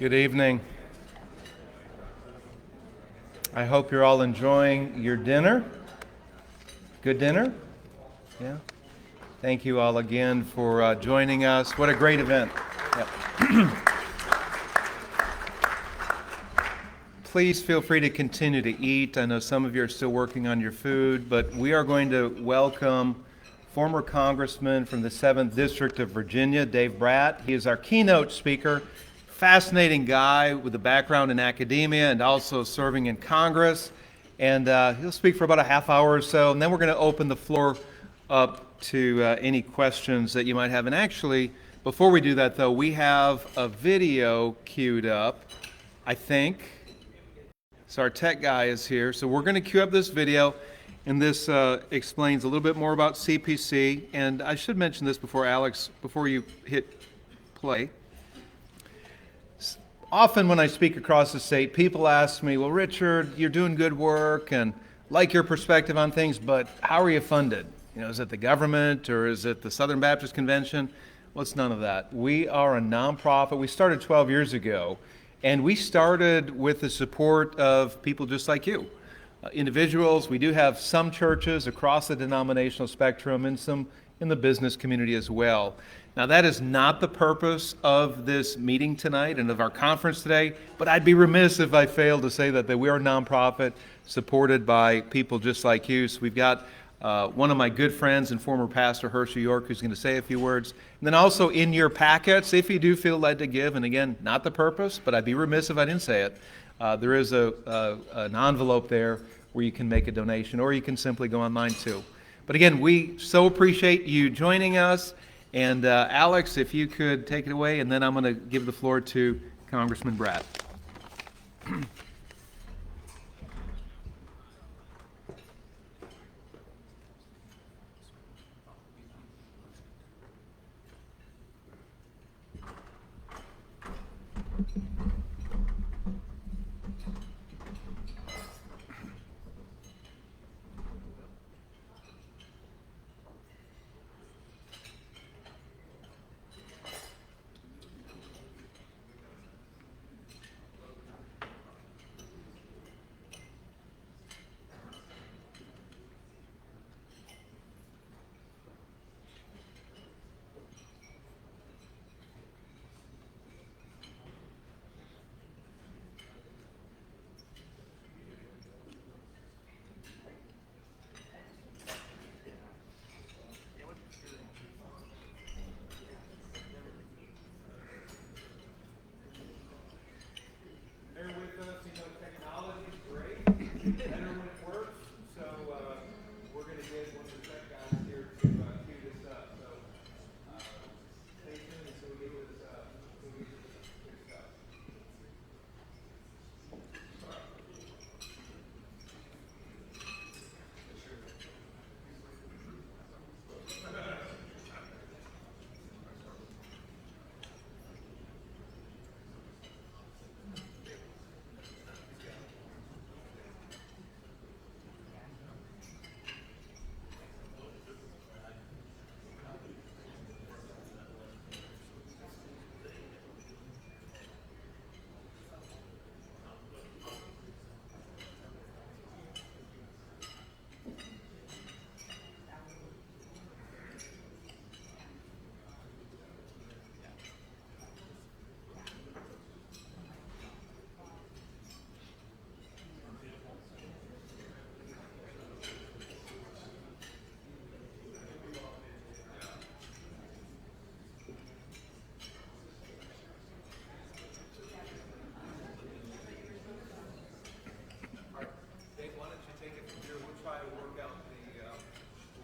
Good evening. I hope you're all enjoying your dinner. Good dinner? Yeah. Thank you all again for joining us. What a great event. Yep. Please feel free to continue to eat. I know some of you are still working on your food, but we are going to welcome former Congressman from the 7th District of Virginia, Dave Brat. He is our keynote speaker. Fascinating guy with a background in academia and also serving in Congress. And he'll speak for about a half hour or so, and then we're going to open the floor up to any questions that you might have. And actually, before we do that, though, we have a video queued up, I think. So our tech guy is here. So we're going to queue up this video, and this explains a little bit more about CPC. And I should mention this before, Alex, before you hit play. Often when I speak across the state, people ask me, well, Richard, you're doing good work and like your perspective on things, but how are you funded? You know, is it the government or is it the Southern Baptist Convention? Well, it's none of that. We are a nonprofit. We started 12 years ago, and we started with the support of people just like you, individuals. We do have some churches across the denominational spectrum and some in the business community as well. Now, that is not the purpose of this meeting tonight and of our conference today, but I'd be remiss if I failed to say that we are a nonprofit supported by people just like you. So we've got one of my good friends and former pastor, Hershey York, who's going to say a few words. And then also in your packets, if you do feel led to give, and again, not the purpose, but I'd be remiss if I didn't say it, there is an envelope there where you can make a donation, or you can simply go online too. But again, we so appreciate you joining us. And Alex, if you could take it away, and then I'm going to give the floor to Congressman Brat.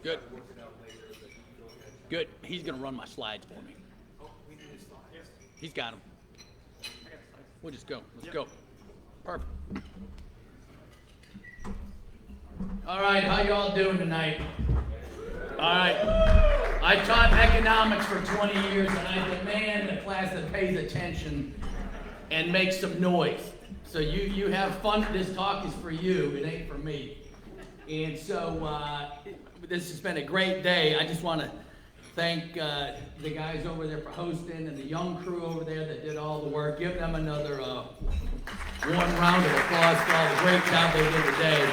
Good. Good. He's going to run my slides for me. He's got them. We'll just go. Let's go. Perfect. All right, how y'all doing tonight? All right. I taught economics for 20 years, and I demand a class that pays attention and makes some noise. So you have fun. This talk is for you. It ain't for me. And so this has been a great day. I just want to thank the guys over there for hosting and the young crew over there that did all the work. Give them another warm round of applause for all the great job they did today.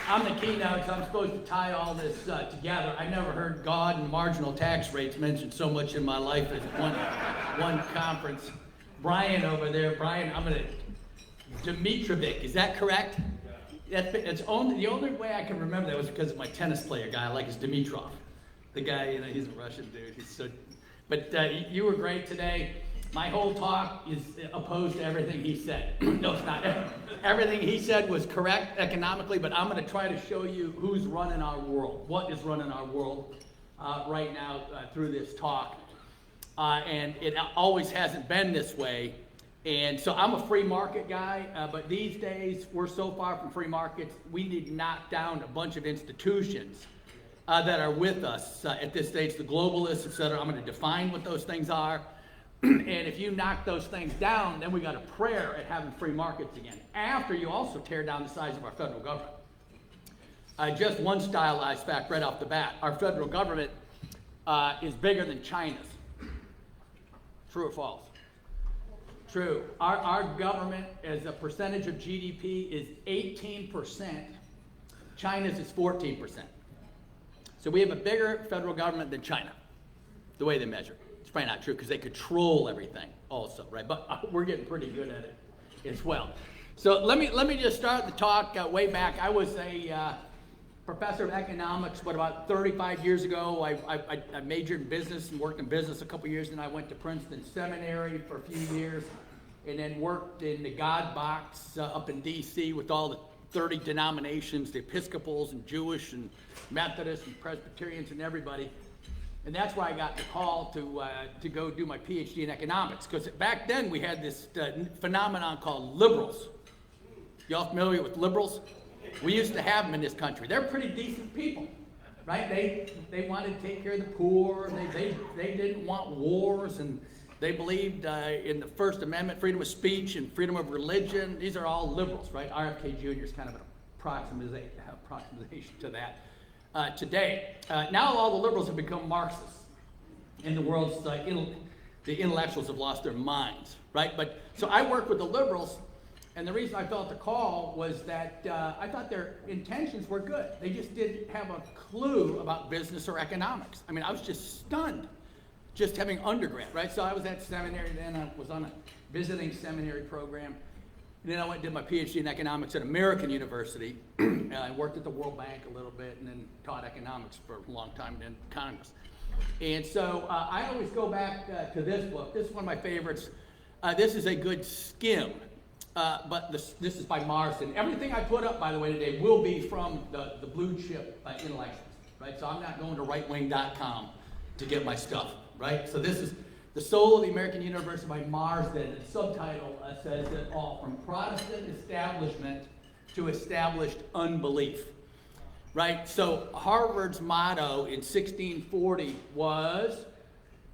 I'm the keynote, so I'm supposed to tie all this together. I never heard God and marginal tax rates mentioned so much in my life as one conference. Brian over there, Brian, Dimitrovic, is that correct? The only way I can remember that was because of my tennis player guy I like is Dimitrov. The guy, he's a Russian dude. But you were great today. My whole talk is opposed to everything he said. No, it's not. Everything he said was correct economically, but I'm going to try to show you who's running our world, what is running our world right now through this talk. And it always hasn't been this way. And so I'm a free market guy, but these days we're so far from free markets, we need to knock down a bunch of institutions that are with us at this stage, the globalists, et cetera. I'm going to define what those things are. And if you knock those things down, then we got a prayer at having free markets again. After you also tear down the size of our federal government. Just one stylized fact right off the bat. Our federal government is bigger than China's. True or false? True. Our government as a percentage of GDP is 18%. China's is 14%. So we have a bigger federal government than China, the way they measure. It's probably not true because they control everything also, right? But we're getting pretty good at it as well. So let me just start the talk way back. I was a professor of economics, about 35 years ago. I majored in business and worked in business a couple years, and I went to Princeton Seminary for a few years, and then worked in the God Box up in D.C. with all the 30 denominations, the Episcopals and Jewish and Methodists and Presbyterians and everybody. And that's where I got the call to go do my PhD in economics. Because back then we had this phenomenon called liberals. Y'all familiar with liberals? We used to have them in this country. They're pretty decent people, right? They wanted to take care of the poor. They didn't want wars, and they believed in the First Amendment, freedom of speech and freedom of religion. These are all liberals, right? RFK Jr. is kind of an approximation to that. Today. Now all the liberals have become Marxists, and the world's the intellectuals have lost their minds, right? But so I work with the liberals, and the reason I felt the call was that I thought their intentions were good. They just didn't have a clue about business or economics. I mean, I was just stunned, just having undergrad, right? So I was at seminary then. I was on a visiting seminary program. And then I went and did my PhD in economics at American University. I worked at the World Bank a little bit and then taught economics for a long time in Congress. And so I always go back to this book. This is one of my favorites. This is a good skim, but this is by Marston. Everything I put up, by the way, today will be from the blue chip intellectuals, right? So I'm not going to rightwing.com to get my stuff, right? So this is The Soul of the American Universe by Marsden. The subtitle says it all, from Protestant establishment to established unbelief. Right? So Harvard's motto in 1640 was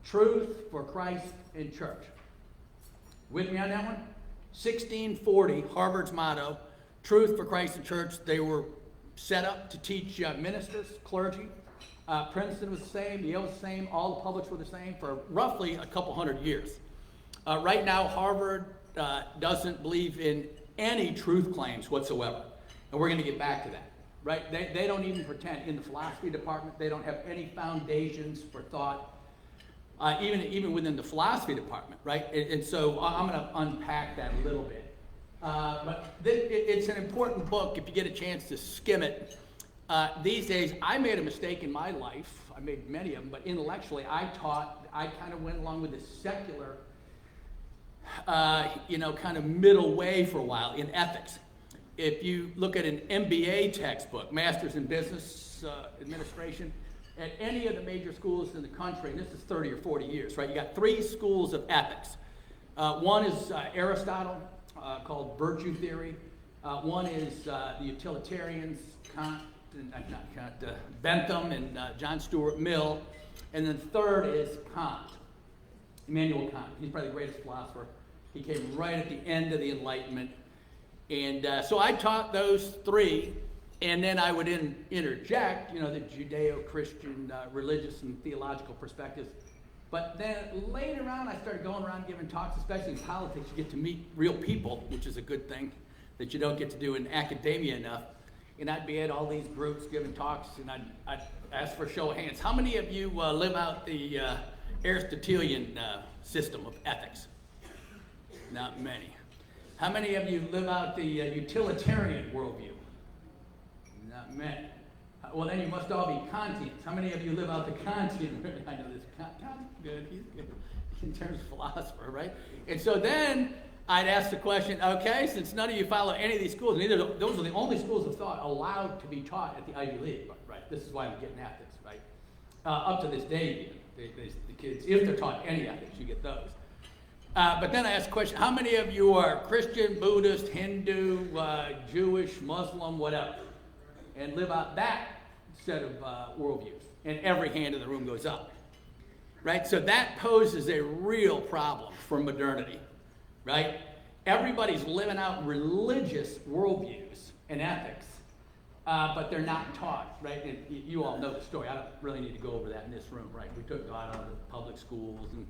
truth for Christ and church. With me on that one? 1640, Harvard's motto, truth for Christ and church. They were set up to teach ministers, clergy. Princeton was the same, Yale was the same, all the publics were the same for roughly a couple hundred years. Right now, Harvard doesn't believe in any truth claims whatsoever. And we're going to get back to that. Right? They don't even pretend. In the philosophy department, they don't have any foundations for thought, even within the philosophy department, right? And so I'm going to unpack that a little bit. But it's an important book if you get a chance to skim it. These days, I made a mistake in my life. I made many of them, but intellectually, I kind of went along with this secular, kind of middle way for a while in ethics. If you look at an MBA textbook, Master's in Business Administration, at any of the major schools in the country, and this is 30 or 40 years, right? You got three schools of ethics. One is Aristotle, called virtue theory. One is the utilitarians, Bentham and John Stuart Mill. And then third is Kant, Immanuel Kant. He's probably the greatest philosopher. He came right at the end of the Enlightenment. And so I taught those three, And then I would interject, the Judeo-Christian religious and theological perspectives. But then later on, I started going around giving talks, especially in politics. You get to meet real people, which is a good thing that you don't get to do in academia enough. And I'd be at all these groups giving talks, and I'd ask for a show of hands. How many of you live out the Aristotelian system of ethics? Not many. How many of you live out the utilitarian worldview? Not many. Well, then you must all be Kantians. How many of you live out the Kantian? I know this. Kant's good. He's good in terms of philosopher, right? And so then I'd ask the question, okay, since none of you follow any of these schools, those are the only schools of thought allowed to be taught at the Ivy League, right? This is why I'm getting ethics, right? Up to this day, the kids, if they're taught any ethics, you get those. But then I asked the question, how many of you are Christian, Buddhist, Hindu, Jewish, Muslim, whatever, and live out that set of worldviews? And every hand in the room goes up, right? So that poses a real problem for modernity, right? Everybody's living out religious worldviews and ethics, but they're not taught, right? And you all know the story. I don't really need to go over that in this room, right? We took God out of the public schools, and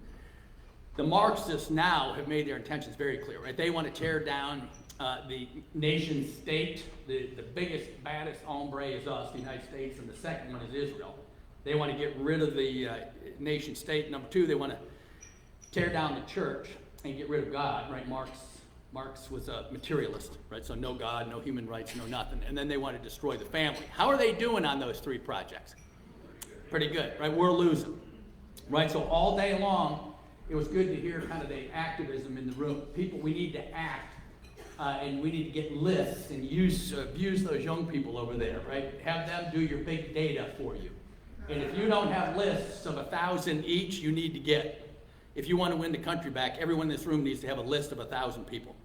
the Marxists now have made their intentions very clear, right? They want to tear down the nation state. The biggest, baddest hombre is us, the United States, and the second one is Israel. They want to get rid of the nation state. Number two, they want to tear down the church and get rid of God, right? Marx was a materialist, right? So no God, no human rights, no nothing. And then they want to destroy the family. How are they doing on those three projects? Pretty good, right? We're losing, right? So all day long, it was good to hear kind of the activism in the room. People, we need to act, and we need to get lists and use those young people over there, right? Have them do your big data for you. And if you don't have lists of 1,000 each, you need to get. If you want to win the country back, everyone in this room needs to have a list of 1,000 people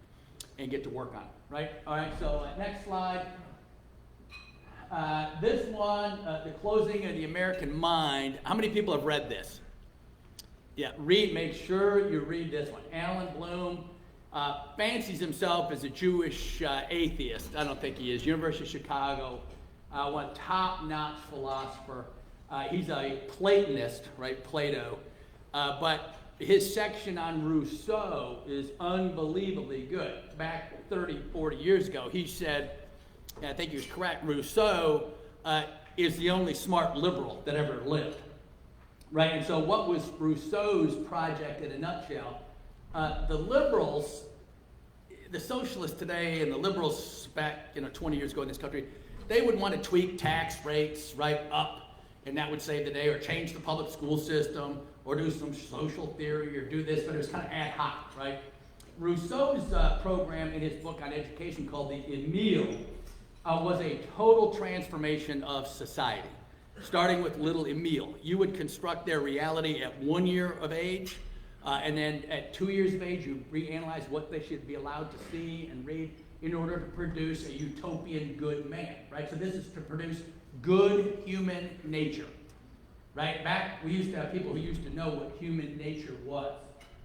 and get to work on it, right? All right, so next slide. This one, The Closing of the American Mind. How many people have read this? Yeah, make sure you read this one. Alan Bloom fancies himself as a Jewish atheist. I don't think he is. University of Chicago, one top-notch philosopher. He's a Platonist, right, Plato. But his section on Rousseau is unbelievably good. Back 30, 40 years ago, he said, and I think he was correct, Rousseau is the only smart liberal that ever lived. Right, and so what was Rousseau's project in a nutshell? The liberals, the socialists today and the liberals back 20 years ago in this country, they would want to tweak tax rates right up, and that would save the day, or change the public school system, or do some social theory, or do this, but it was kind of ad hoc, right? Rousseau's program in his book on education called the Emile was a total transformation of society. Starting with little Emile. You would construct their reality at 1 year of age, and then at 2 years of age, you reanalyze what they should be allowed to see and read in order to produce a utopian good man, right? So this is to produce good human nature, right? Back, we used to have people who used to know what human nature was,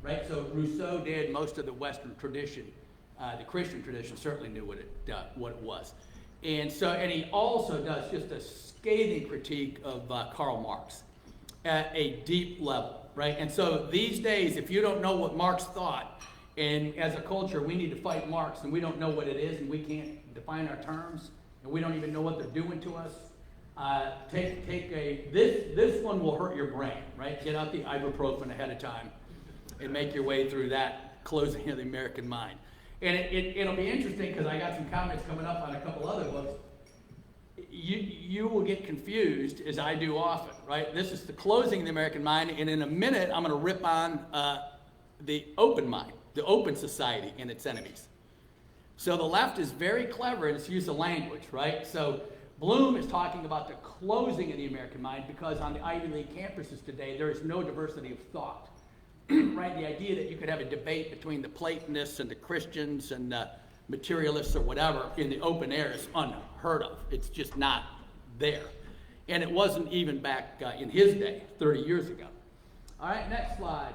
right? So Rousseau did. Most of the Western tradition, the Christian tradition, certainly knew what it was. And he also does just a scathing critique of Karl Marx at a deep level, right? And so these days, if you don't know what Marx thought, and as a culture, we need to fight Marx, and we don't know what it is, and we can't define our terms, and we don't even know what they're doing to us, this one will hurt your brain, right? Get out the ibuprofen ahead of time and make your way through that Closing of the American Mind. And it'll be interesting because I got some comments coming up on a couple other books. You will get confused, as I do often, right? This is The Closing of the American Mind, and in a minute I'm going to rip on the open mind, the open society and its enemies. So the left is very clever in its use of language, right? So Bloom is talking about the closing of the American mind because on the Ivy League campuses today there is no diversity of thought. Right, the idea that you could have a debate between the Platonists and the Christians and the materialists or whatever in the open air is unheard of. It's just not there. And it wasn't even back in his day, 30 years ago. All right, next slide.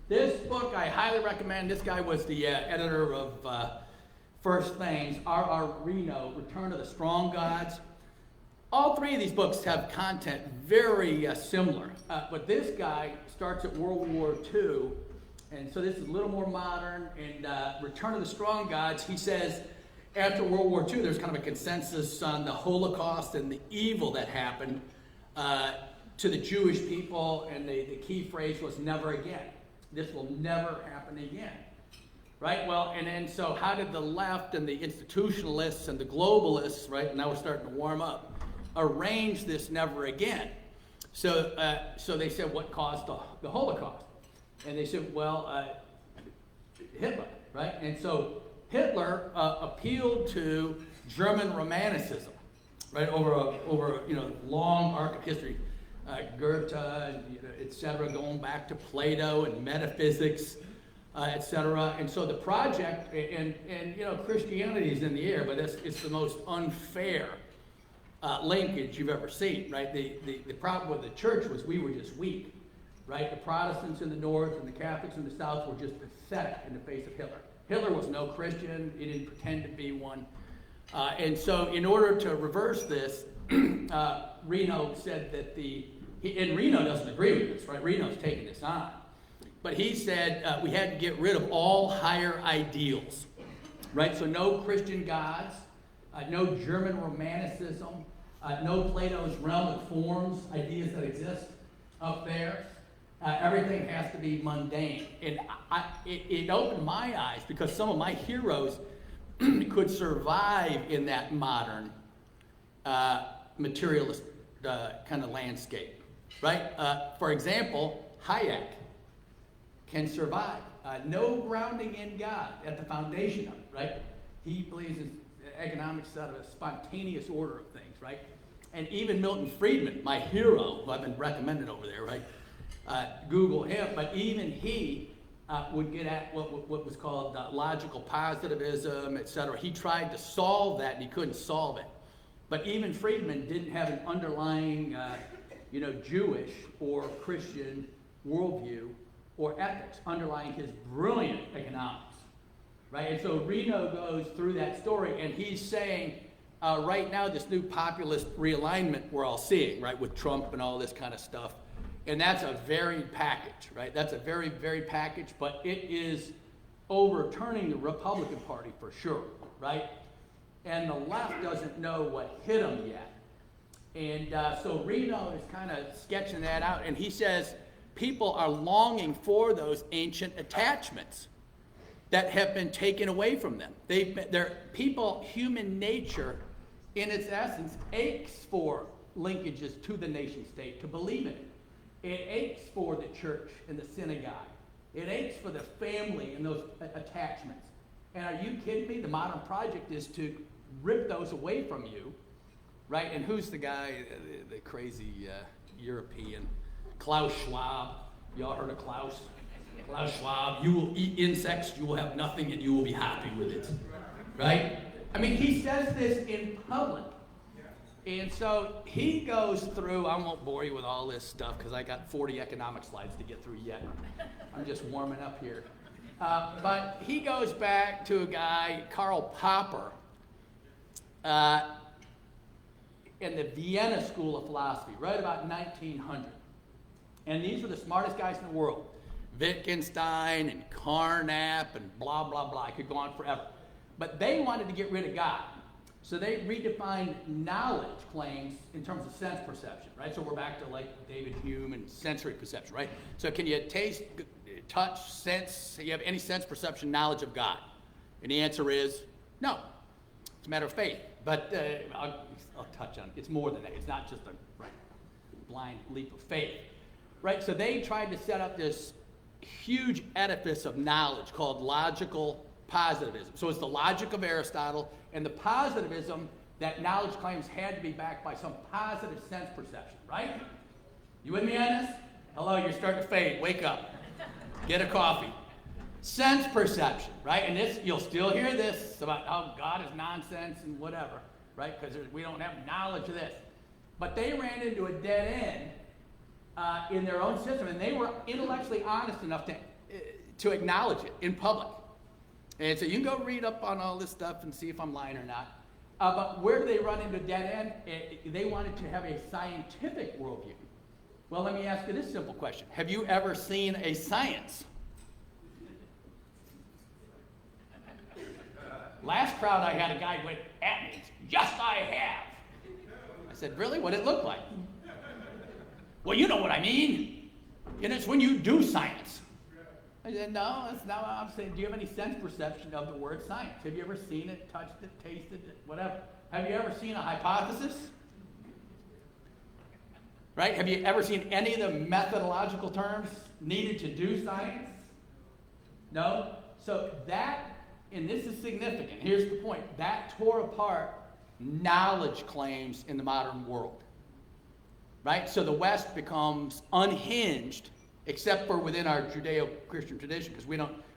This book I highly recommend. This guy was the editor of First Things, R.R. Reno, Return of the Strong Gods. All three of these books have content very similar, but this guy starts at World War II, and so this is a little more modern. And Return of the Strong Gods, he says, after World War II, there's kind of a consensus on the Holocaust and the evil that happened to the Jewish people, and the key phrase was never again. This will never happen again. Right? Well, and so how did the left and the institutionalists and the globalists, right, now we're starting to warm up, arrange this never again? So they said, what caused the Holocaust? And they said, well, Hitler, right? And so Hitler appealed to German Romanticism, right, over a long arc of history. Goethe, et cetera, going back to Plato and metaphysics, et cetera. And so the project, and Christianity is in the air, but it's the most unfair linkage you've ever seen, right? The problem with the church was we were just weak, right? The Protestants in the north and the Catholics in the south were just pathetic in the face of Hitler. Hitler was no Christian. He didn't pretend to be one. And so in order to reverse this, Reno said that and Reno doesn't agree with this, right? Reno's taking this on. But he said we had to get rid of all higher ideals, right? So no Christian gods, no German Romanticism, no Plato's realm of forms, ideas that exist up there. Everything has to be mundane. And it opened my eyes because some of my heroes could survive in that modern materialist kind of landscape, right? For example, Hayek can survive. No grounding in God at the foundation of it, right? He believes in economics out of a spontaneous order of things, right? And even Milton Friedman, my hero, who I've been recommended over there, right? Google him, but even he would get at what was called logical positivism, et cetera. He tried to solve that, and he couldn't solve it. But even Friedman didn't have an underlying, Jewish or Christian worldview or ethics underlying his brilliant economics, right? And so Reno goes through that story, and he's saying, right now, this new populist realignment we're all seeing, right, with Trump and all this kind of stuff, and that's a varied package, right? That's a very, very package, but it is overturning the Republican Party for sure, right? And the left doesn't know what hit them yet. And so Reno is kind of sketching that out, and he says people are longing for those ancient attachments that have been taken away from them. Human nature, in its essence, aches for linkages to the nation state, to believe in it. It aches for the church and the synagogue. It aches for the family and those attachments. And are you kidding me? The modern project is to rip those away from you, right? And who's the guy, the crazy European, Klaus Schwab? Y'all heard of Klaus? Klaus Schwab, you will eat insects, you will have nothing, and you will be happy with it, right? I mean, he says this in public. And so he goes through, I won't bore you with all this stuff because I got 40 economic slides to get through yet. I'm just warming up here. But he goes back to a guy, Karl Popper, in the Vienna School of Philosophy, right about 1900. And these were the smartest guys in the world. Wittgenstein and Carnap and blah, blah, blah. I could go on forever. But they wanted to get rid of God. So they redefined knowledge claims in terms of sense perception, right? So we're back to like David Hume and sensory perception, right? So can you taste, touch, sense, you have any sense perception knowledge of God? And the answer is no. It's a matter of faith. But I'll touch on it. It's more than that. It's not just a blind leap of faith, right? So they tried to set up this huge edifice of knowledge called logical positivism. So it's the logic of Aristotle and the positivism that knowledge claims had to be backed by some positive sense perception, right? You with me on this? Hello, you're starting to fade. Wake up. Get a coffee. Sense perception, right? And this, you'll still hear this about how God is nonsense and whatever, right? Because we don't have knowledge of this. But they ran into a dead end in their own system, and they were intellectually honest enough to acknowledge it in public. And so you can go read up on all this stuff and see if I'm lying or not. But where do they run into dead end? They wanted to have a scientific worldview. Well, let me ask you this simple question. Have you ever seen a science? Last crowd I had, a guy went at me. Yes, I have. I said, really? What did it look like? Well, you know what I mean. And it's when you do science. I said, no, that's not what I'm saying. Do you have any sense perception of the word science? Have you ever seen it, touched it, tasted it, whatever? Have you ever seen a hypothesis? Right? Have you ever seen any of the methodological terms needed to do science? No? So that, and this is significant, here's the point, that tore apart knowledge claims in the modern world. Right? So the West becomes unhinged, except for within our Judeo-Christian tradition, because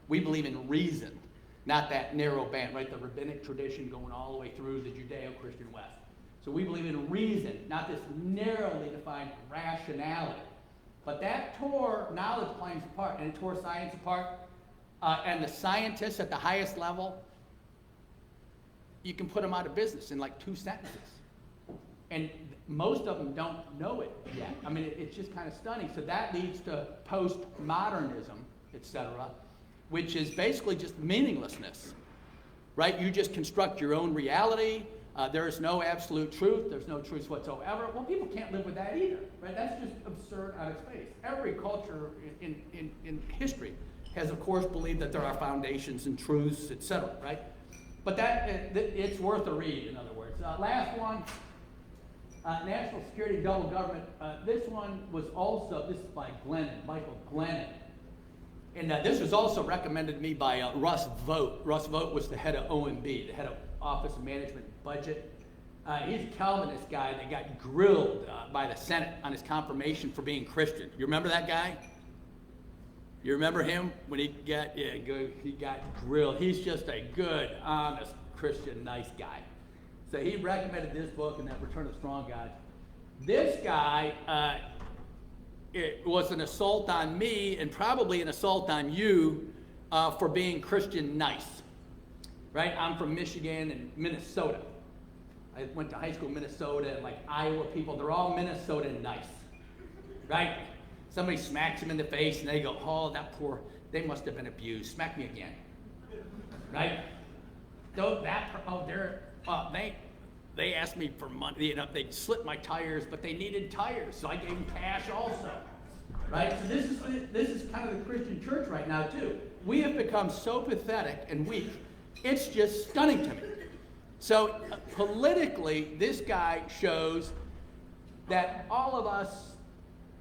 we believe in reason, not that narrow band, right? The rabbinic tradition going all the way through the Judeo-Christian West. So we believe in reason, not this narrowly defined rationality. But that tore knowledge claims apart, and it tore science apart. And the scientists at the highest level, you can put them out of business in like 2 sentences. And most of them don't know it yet. I mean, it's just kind of stunning. So that leads to postmodernism, etc., which is basically just meaninglessness, right? You just construct your own reality. There is no absolute truth. There's no truth whatsoever. Well, people can't live with that either, right? That's just absurd on its face. Every culture in history has, of course, believed that there are foundations and truths, etc., right? But it's worth a read, in other words. Last one, National Security Double Government. This one was also, this is by Michael Glennon. And this was also recommended to me by Russ Vogt. Russ Vogt was the head of OMB, the head of Office of Management and Budget. He's a Calvinist guy that got grilled by the Senate on his confirmation for being Christian. You remember that guy? You remember him when he got grilled? He's just a good, honest Christian, nice guy. So he recommended this book and that Return of the Strong God. This guy, it was an assault on me and probably an assault on you for being Christian nice. Right? I'm from Michigan and Minnesota. I went to high school in Minnesota, and like Iowa people, they're all Minnesota nice. Right? Somebody smacks them in the face and they go, oh, that poor, they must have been abused. Smack me again. Right? They asked me for money. You know, they slit my tires, but they needed tires, so I gave them cash also. Right? So this is kind of the Christian church right now too. We have become so pathetic and weak. It's just stunning to me. So politically, this guy shows that all of us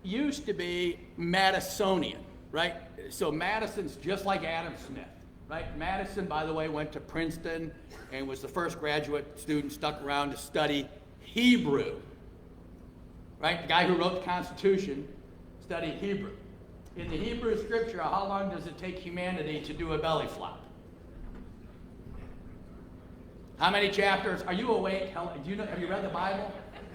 used to be Madisonian, right? So Madison's just like Adam Smith, right? Madison, by the way, went to Princeton and was the first graduate student stuck around to study Hebrew, right? The guy who wrote the Constitution studied Hebrew. In the Hebrew scripture, how long does it take humanity to do a belly flop? How many chapters? Are you awake? Do you know? Have you read the Bible?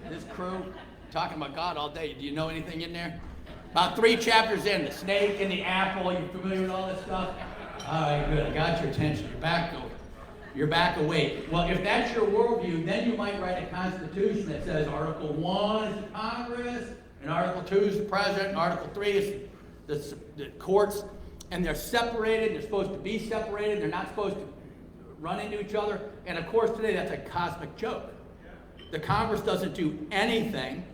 This crew talking about God all day. Do you know anything in there? About 3 chapters in, the snake and the apple. You familiar with all this stuff? All right, good. I got your attention. You're back awake. Well, if that's your worldview, then you might write a constitution that says Article 1 is the Congress, and Article 2 is the President, and Article 3 is the courts, and they're separated. They're supposed to be separated. They're not supposed to run into each other. And of course, today that's a cosmic joke. The Congress doesn't do anything.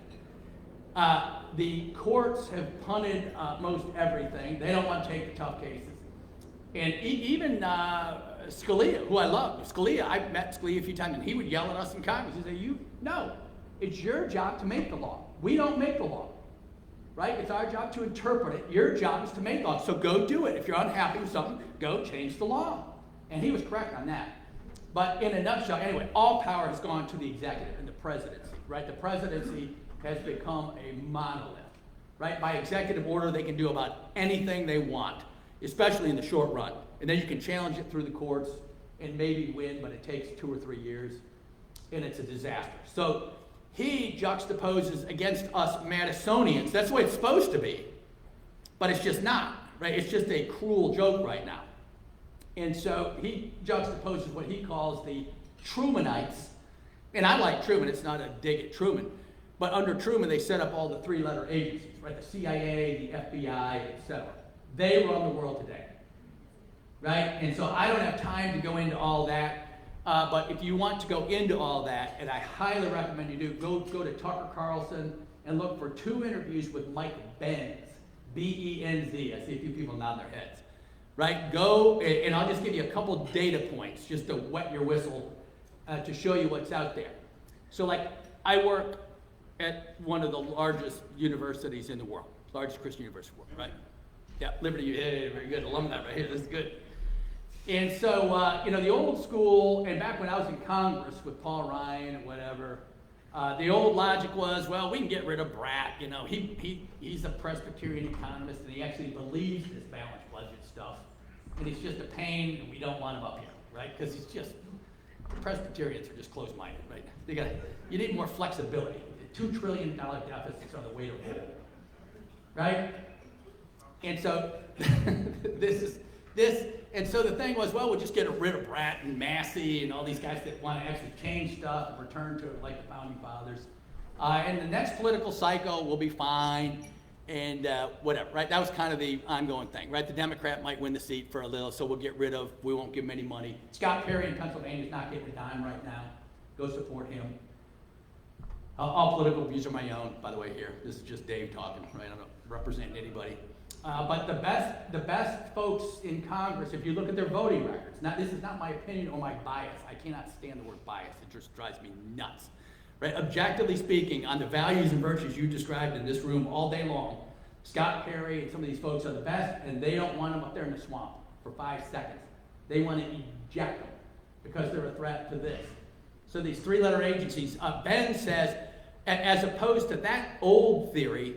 The courts have punted most everything. They don't want to take the tough cases. And even Scalia, who I love, I've met Scalia a few times, and he would yell at us in Congress. He'd say, no, it's your job to make the law. We don't make the law, right? It's our job to interpret it. Your job is to make law. So go do it. If you're unhappy with something, go change the law. And he was correct on that. But in a nutshell, anyway, all power has gone to the executive and the presidency, right? The presidency has become a monolith, right? By executive order, they can do about anything they want, especially in the short run. And then you can challenge it through the courts and maybe win, but it takes 2 or 3 years, and it's a disaster. So he juxtaposes against us Madisonians. That's the way it's supposed to be, but it's just not, right? It's just a cruel joke right now. And so he juxtaposes what he calls the Trumanites. And I like Truman, it's not a dig at Truman. But under Truman, they set up all the three-letter agencies, right? The CIA, the FBI, etc. They run the world today, right? And so I don't have time to go into all that. But if you want to go into all that, and I highly recommend you do, go to Tucker Carlson and look for 2 interviews with Mike Benz, B-E-N-Z. I see a few people nod their heads, right? Go, and I'll just give you a couple data points just to wet your whistle to show you what's out there. So like, I work at one of the largest universities in the world, largest Christian university in the world, right? Yeah, Liberty, yeah, very good, alumni right here, this is good. And so, the old school, and back when I was in Congress with Paul Ryan and whatever, the old logic was, well, we can get rid of Brat, he's a Presbyterian economist, and he actually believes this balanced budget stuff, and he's just a pain, and we don't want him up here, right? Because Presbyterians are just closed-minded, right? You need more flexibility. $2 trillion deficits are the way to roll, right? And so and so the thing was, well, we'll just get rid of Brat and Massey and all these guys that want to actually change stuff and return to it like the Founding Fathers. And the next political cycle will be fine and whatever, right? That was kind of the ongoing thing, right? The Democrat might win the seat for a little, so we won't give him any money. Scott Perry in Pennsylvania is not getting a dime right now. Go support him. All political views are my own, by the way, here. This is just Dave talking, right? I'm not representing anybody. But the best folks in Congress, if you look at their voting records, this is not my opinion or my bias. I cannot stand the word bias. It just drives me nuts. Right? Objectively speaking, on the values and virtues you described in this room all day long, Scott Perry and some of these folks are the best, and they don't want them up there in the swamp for 5 seconds. They want to eject them because they're a threat to this. So these 3-letter agencies, Ben says, as opposed to that old theory,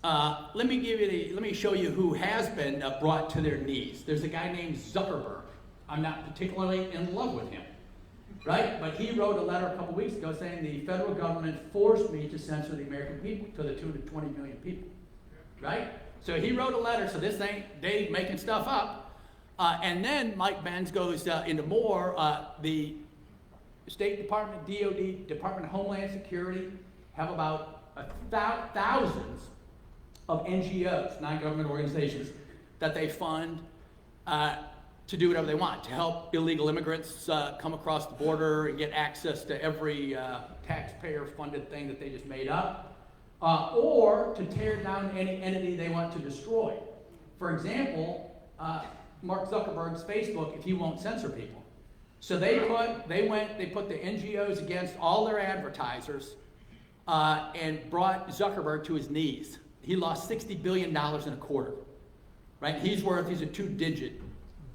let me show you who has been brought to their knees. There's a guy named Zuckerberg. I'm not particularly in love with him, right? But he wrote a letter a couple weeks ago saying the federal government forced me to censor the American people to the tune of 20 million people, right? So he wrote a letter, so this ain't Dave making stuff up. And then Mike Benz goes into more. The State Department, DOD, Department of Homeland Security have about thousands of NGOs, non-government organizations, that they fund to do whatever they want, to help illegal immigrants come across the border and get access to every taxpayer-funded thing that they just made up, or to tear down any entity they want to destroy. For example, Mark Zuckerberg's Facebook, if he won't censor people. So they put the NGOs against all their advertisers and brought Zuckerberg to his knees. He lost $60 billion in a quarter, right? He's a 2-digit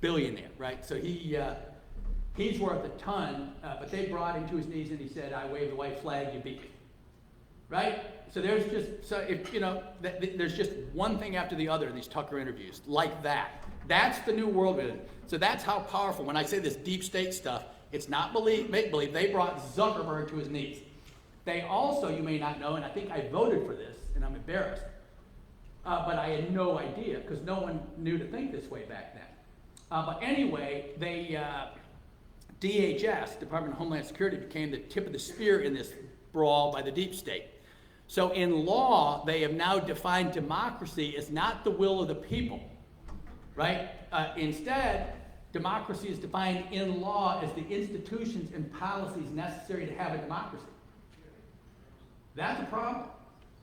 billionaire, right? So he's worth a ton, but they brought him to his knees and he said, I wave the white flag, you beat me, right? So there's just one thing after the other in these Tucker interviews, like that. That's the new world we're in. So that's how powerful, when I say this deep state stuff, it's not make-believe. They brought Zuckerberg to his knees. They also, you may not know, and I think I voted for this, and I'm embarrassed, but I had no idea, because no one knew to think this way back then. But anyway, DHS, Department of Homeland Security, became the tip of the spear in this brawl by the deep state. So in law, they have now defined democracy as not the will of the people, right? Instead, democracy is defined in law as the institutions and policies necessary to have a democracy. That's a problem,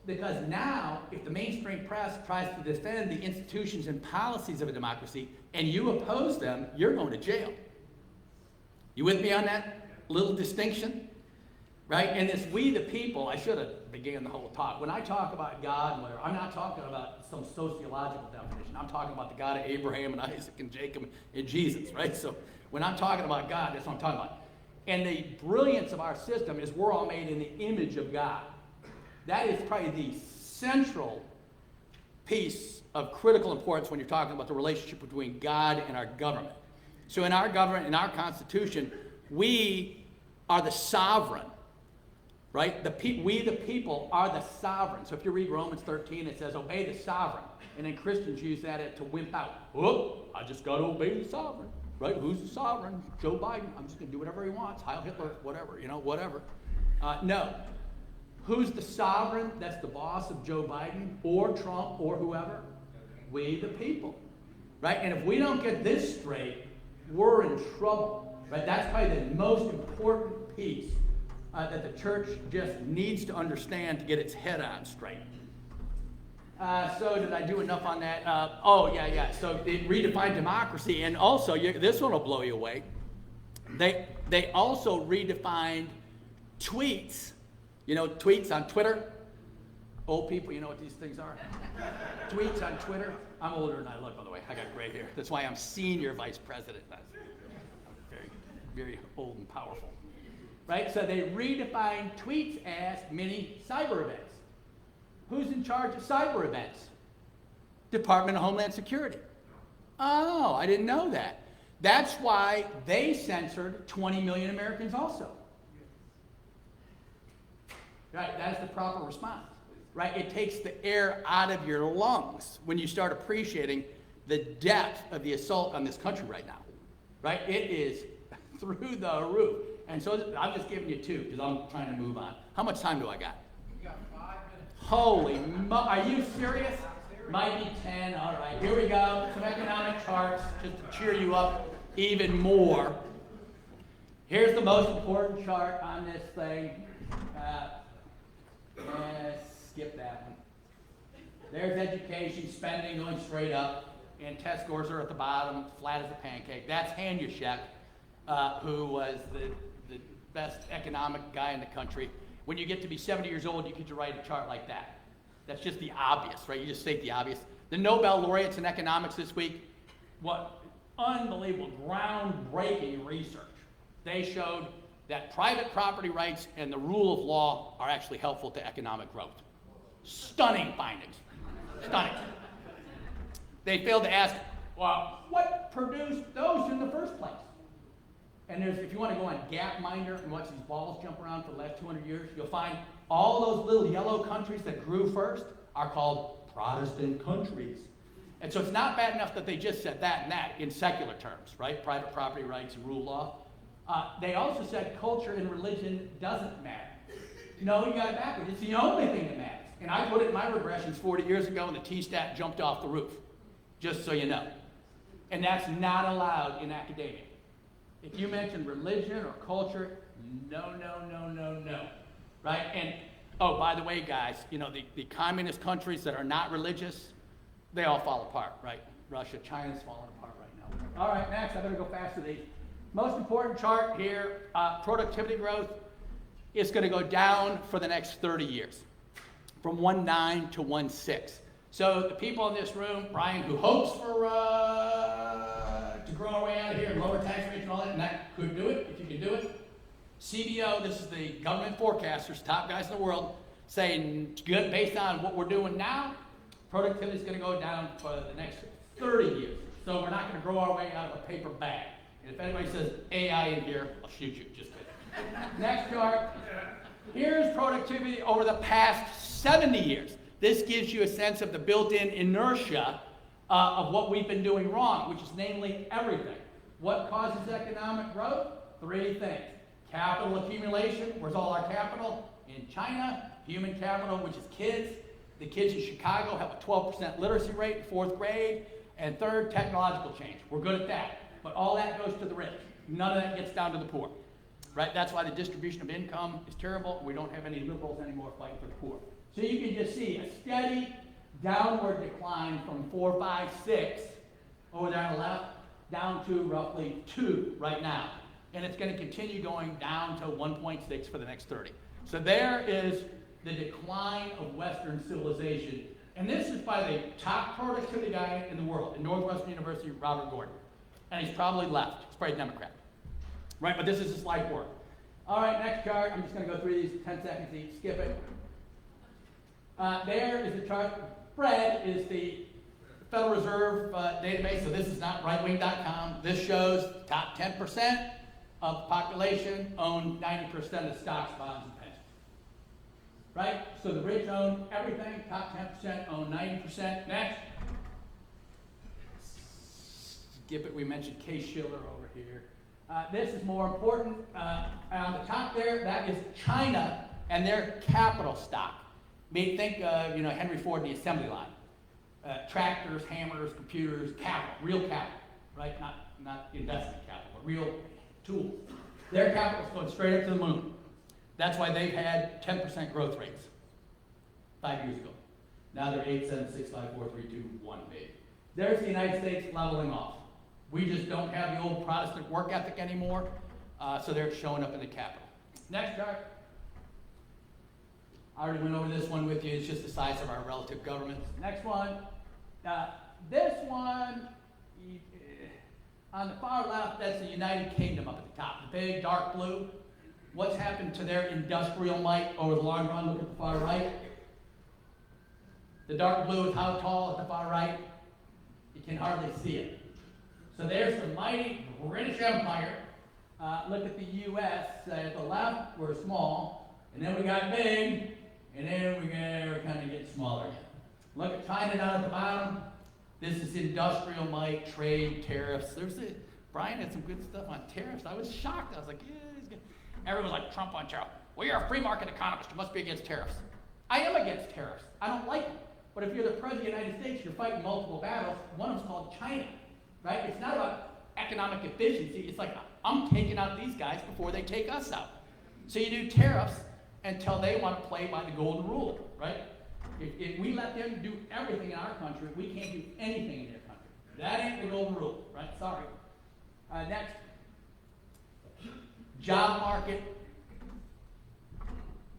because now, if the mainstream press tries to defend the institutions and policies of a democracy, and you oppose them, you're going to jail. You with me on that little distinction? Right? And this we the people, I should have began the whole talk. When I talk about God and whatever, I'm not talking about some sociological definition. I'm talking about the God of Abraham and Isaac and Jacob and Jesus, right? So when I'm talking about God, that's what I'm talking about. And the brilliance of our system is we're all made in the image of God. That is probably the central piece of critical importance when you're talking about the relationship between God and our government. So in our government, in our Constitution, we are the sovereign, right? We the people are the sovereign. So if you read Romans 13, it says, obey the sovereign. And then Christians use that to wimp out. Oh, I just got to obey the sovereign. right? Who's the sovereign? Joe Biden. I'm just going to do whatever he wants. Heil Hitler, whatever, whatever. No. Who's the sovereign? That's the boss of Joe Biden or Trump or whoever. We, the people, right? And if we don't get this straight, we're in trouble, right? That's probably the most important piece that the church just needs to understand to get its head on straight. So did I do enough on that? So they redefined democracy, and also this one will blow you away. They also redefined tweets. Tweets on Twitter. Old people, you know what these things are? Tweets on Twitter. I'm older than I look, by the way. I got gray hair. That's why I'm senior vice president. I'm very, very old and powerful. Right? So they redefined tweets as mini cyber events. Who's in charge of cyber events? Department of Homeland Security. Oh, I didn't know that. That's why they censored 20 million Americans also. Right, that's the proper response. Right, it takes the air out of your lungs when you start appreciating the depth of the assault on this country right now. Right, it is through the roof. And so I'm just giving you two because I'm trying to move on. How much time do I got? You got 5 minutes. Holy are you serious? Might be 10. All right, here we go. Some economic charts just to cheer you up even more. Here's the most important chart on this thing. Skip that one. There's education spending going straight up, and test scores are at the bottom, flat as a pancake. That's Hanushek, who was the best economic guy in the country. When you get to be 70 years old, you get to write a chart like that. That's just the obvious, right? You just state the obvious. The Nobel laureates in economics this week, what unbelievable, groundbreaking research. They showed that private property rights and the rule of law are actually helpful to economic growth. Stunning findings. Stunning. They failed to ask, well, what produced those in the first place? And if you want to go on Gapminder and watch these balls jump around for the last 200 years, you'll find all those little yellow countries that grew first are called Protestant countries. And so it's not bad enough that they just said that and that in secular terms, right? Private property rights and rule of law. They also said culture and religion doesn't matter. No, you got it backwards. It's the only thing that matters. And I put it in my regressions 40 years ago, and the T-stat jumped off the roof, just so you know. And that's not allowed in academia. If you mention religion or culture, no. Right? And, oh, by the way, guys, the communist countries that are not religious, they all fall apart, right? Russia, China's falling apart right now. All right, next, I better go fast with these. Most important chart here, productivity growth is going to go down for the next 30 years, from 1.9 to 1.6. So the people in this room, Brian, who hopes for to grow our way out of here and lower tax rates and all that, and that could do it if you can do it. CBO, this is the government forecasters, top guys in the world, saying good based on what we're doing now, productivity is going to go down for the next 30 years. So we're not going to grow our way out of a paper bag. And if anybody says AI in here, I'll shoot you. Just kidding. Next chart. Here's productivity over the past 70 years. This gives you a sense of the built-in inertia of what we've been doing wrong, which is namely everything. What causes economic growth? 3 things. Capital accumulation. Where's all our capital? In China. Human capital, which is kids. The kids in Chicago have a 12% literacy rate in 4th grade. And 3rd, technological change. We're good at that. But all that goes to the rich. None of that gets down to the poor. Right? That's why the distribution of income is terrible. We don't have any liberals anymore fighting for the poor. So you can just see a steady downward decline from 4, 5, 6 over there on the left down to roughly 2 right now. And it's going to continue going down to 1.6 for the next 30. So there is the decline of Western civilization. And this is by the top productivity guy in the world, at Northwestern University, Robert Gordon. And he's probably left. He's probably Democrat. Right, but this is his life work. All right, next chart. I'm just going to go through these 10 seconds each. Skip it. There is the chart. Fred is the Federal Reserve database, so this is not rightwing.com. This shows top 10% of the population own 90% of stocks, bonds, and pensions. Right? So the rich own everything. Top 10% own 90%. Next. skip it. We mentioned Case Shiller over here. This is more important. On the top there, that is China and their capital stock. Think, Henry Ford and the assembly line. Tractors, hammers, computers, capital, real capital, right? Not investment capital, but real tools. Their capital's going straight up to the moon. That's why they've had 10% growth rates 5 years ago. Now they're 8, 7, 6, 5, 4, 3, 2, 1 big. There's the United States leveling off. We just don't have the old Protestant work ethic anymore, so they're showing up in the capital. Next chart. I already went over this one with you. It's just the size of our relative governments. Next one. This one, on the far left, that's the United Kingdom up at the top. The big dark blue. What's happened to their industrial might over the long run? Look at the far right. The dark blue is how tall at the far right? You can hardly see it. So there's the mighty British Empire. Look at the U.S. At the left, we're small. And then we got big. And then we're kind of getting smaller again. Look at China down at the bottom. This is industrial might, trade, tariffs. Brian had some good stuff on tariffs. I was shocked. I was like, yeah, he's good. Everyone's like, Trump on tariffs. Well, you're a free market economist. You must be against tariffs. I am against tariffs. I don't like them. But if you're the president of the United States, you're fighting multiple battles. One of them's called China, right? It's not about economic efficiency. It's like, I'm taking out these guys before they take us out. So you do tariffs until they want to play by the golden rule, right? If we let them do everything in our country, we can't do anything in their country. That ain't the golden rule, right? Sorry. Next. Job market.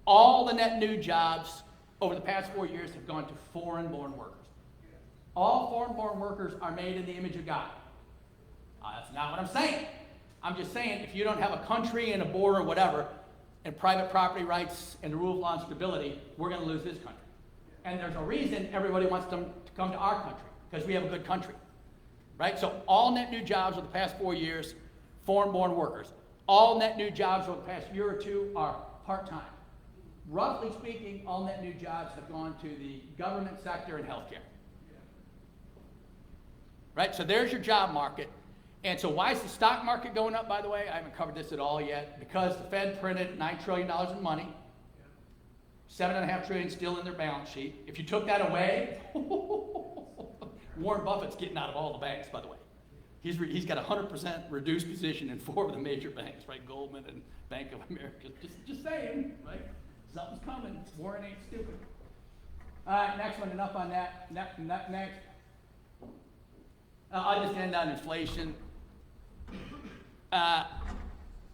All the net new jobs over the past 4 years have gone to foreign-born workers. All foreign-born workers are made in the image of God. That's not what I'm saying. I'm just saying if you don't have a country and a border or whatever, and private property rights and the rule of law and stability, we're going to lose this country. And there's a reason everybody wants them to come to our country, because we have a good country, right? So all net new jobs over the past 4 years, foreign-born workers. All net new jobs over the past year or two are part-time. Roughly speaking, all net new jobs have gone to the government sector and healthcare. Right, so there's your job market. And so why is the stock market going up, by the way? I haven't covered this at all yet. Because the Fed printed $9 trillion in money. $7.5 trillion still in their balance sheet. If you took that away, Warren Buffett's getting out of all the banks, by the way. He's got a 100% reduced position in 4 of the major banks, right? Goldman and Bank of America. Just saying, right? Something's coming. Warren ain't stupid. All right, next one. Enough on that. Next. I'll just end on inflation.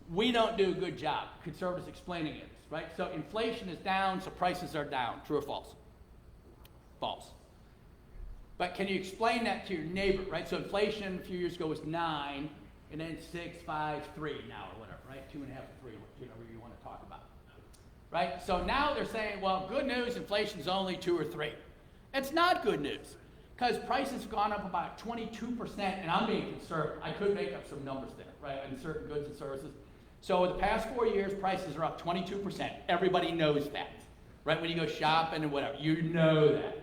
We don't do a good job, conservatives explaining it, right? So inflation is down, so prices are down. True or false? False. But can you explain that to your neighbor, right? So inflation a few years ago was 9, and then 6, 5, 3 now or whatever, right? 2.5 to 3, whatever you want to talk about, right? So now they're saying, well, good news, inflation's only 2 or 3. It's not good news, because prices have gone up about 22%, and I'm being conservative. I could make up some numbers there, right, on certain goods and services. So in the past 4 years, prices are up 22%. Everybody knows that, right? When you go shopping and whatever, you know that.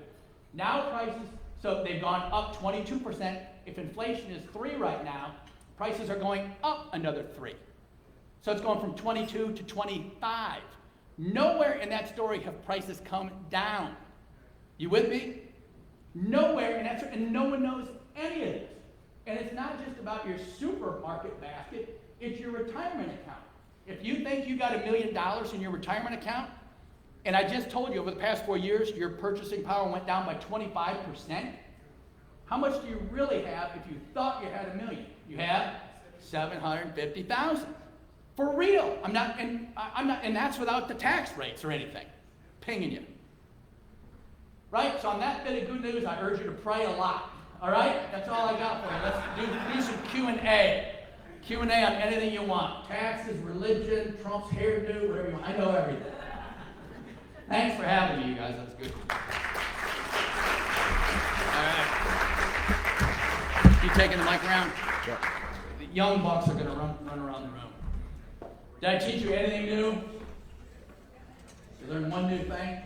Now prices, so they've gone up 22%. If inflation is 3 right now, prices are going up another 3. So it's going from 22 to 25. Nowhere in that story have prices come down. You with me? Nowhere in that story, and no one knows any of this. And it's not just about your supermarket basket, it's your retirement account. If you think you got $1 million in your retirement account, and I just told you over the past 4 years, your purchasing power went down by 25%, how much do you really have if you thought you had $1 million? You have $750,000. For real. I'm not, and that's without the tax rates or anything. Pinging you. Right? So on that bit of good news, I urge you to pray a lot. All right? That's all I got for you. Let's do some Q&A. Q&A on anything you want. Taxes, religion, Trump's hairdo, whatever you want. I know everything. Thanks for having me, you guys. That was good. All right. You taking the mic around? Yep. The young bucks are going to run around the room. Did I teach you anything new? You learned one new thing?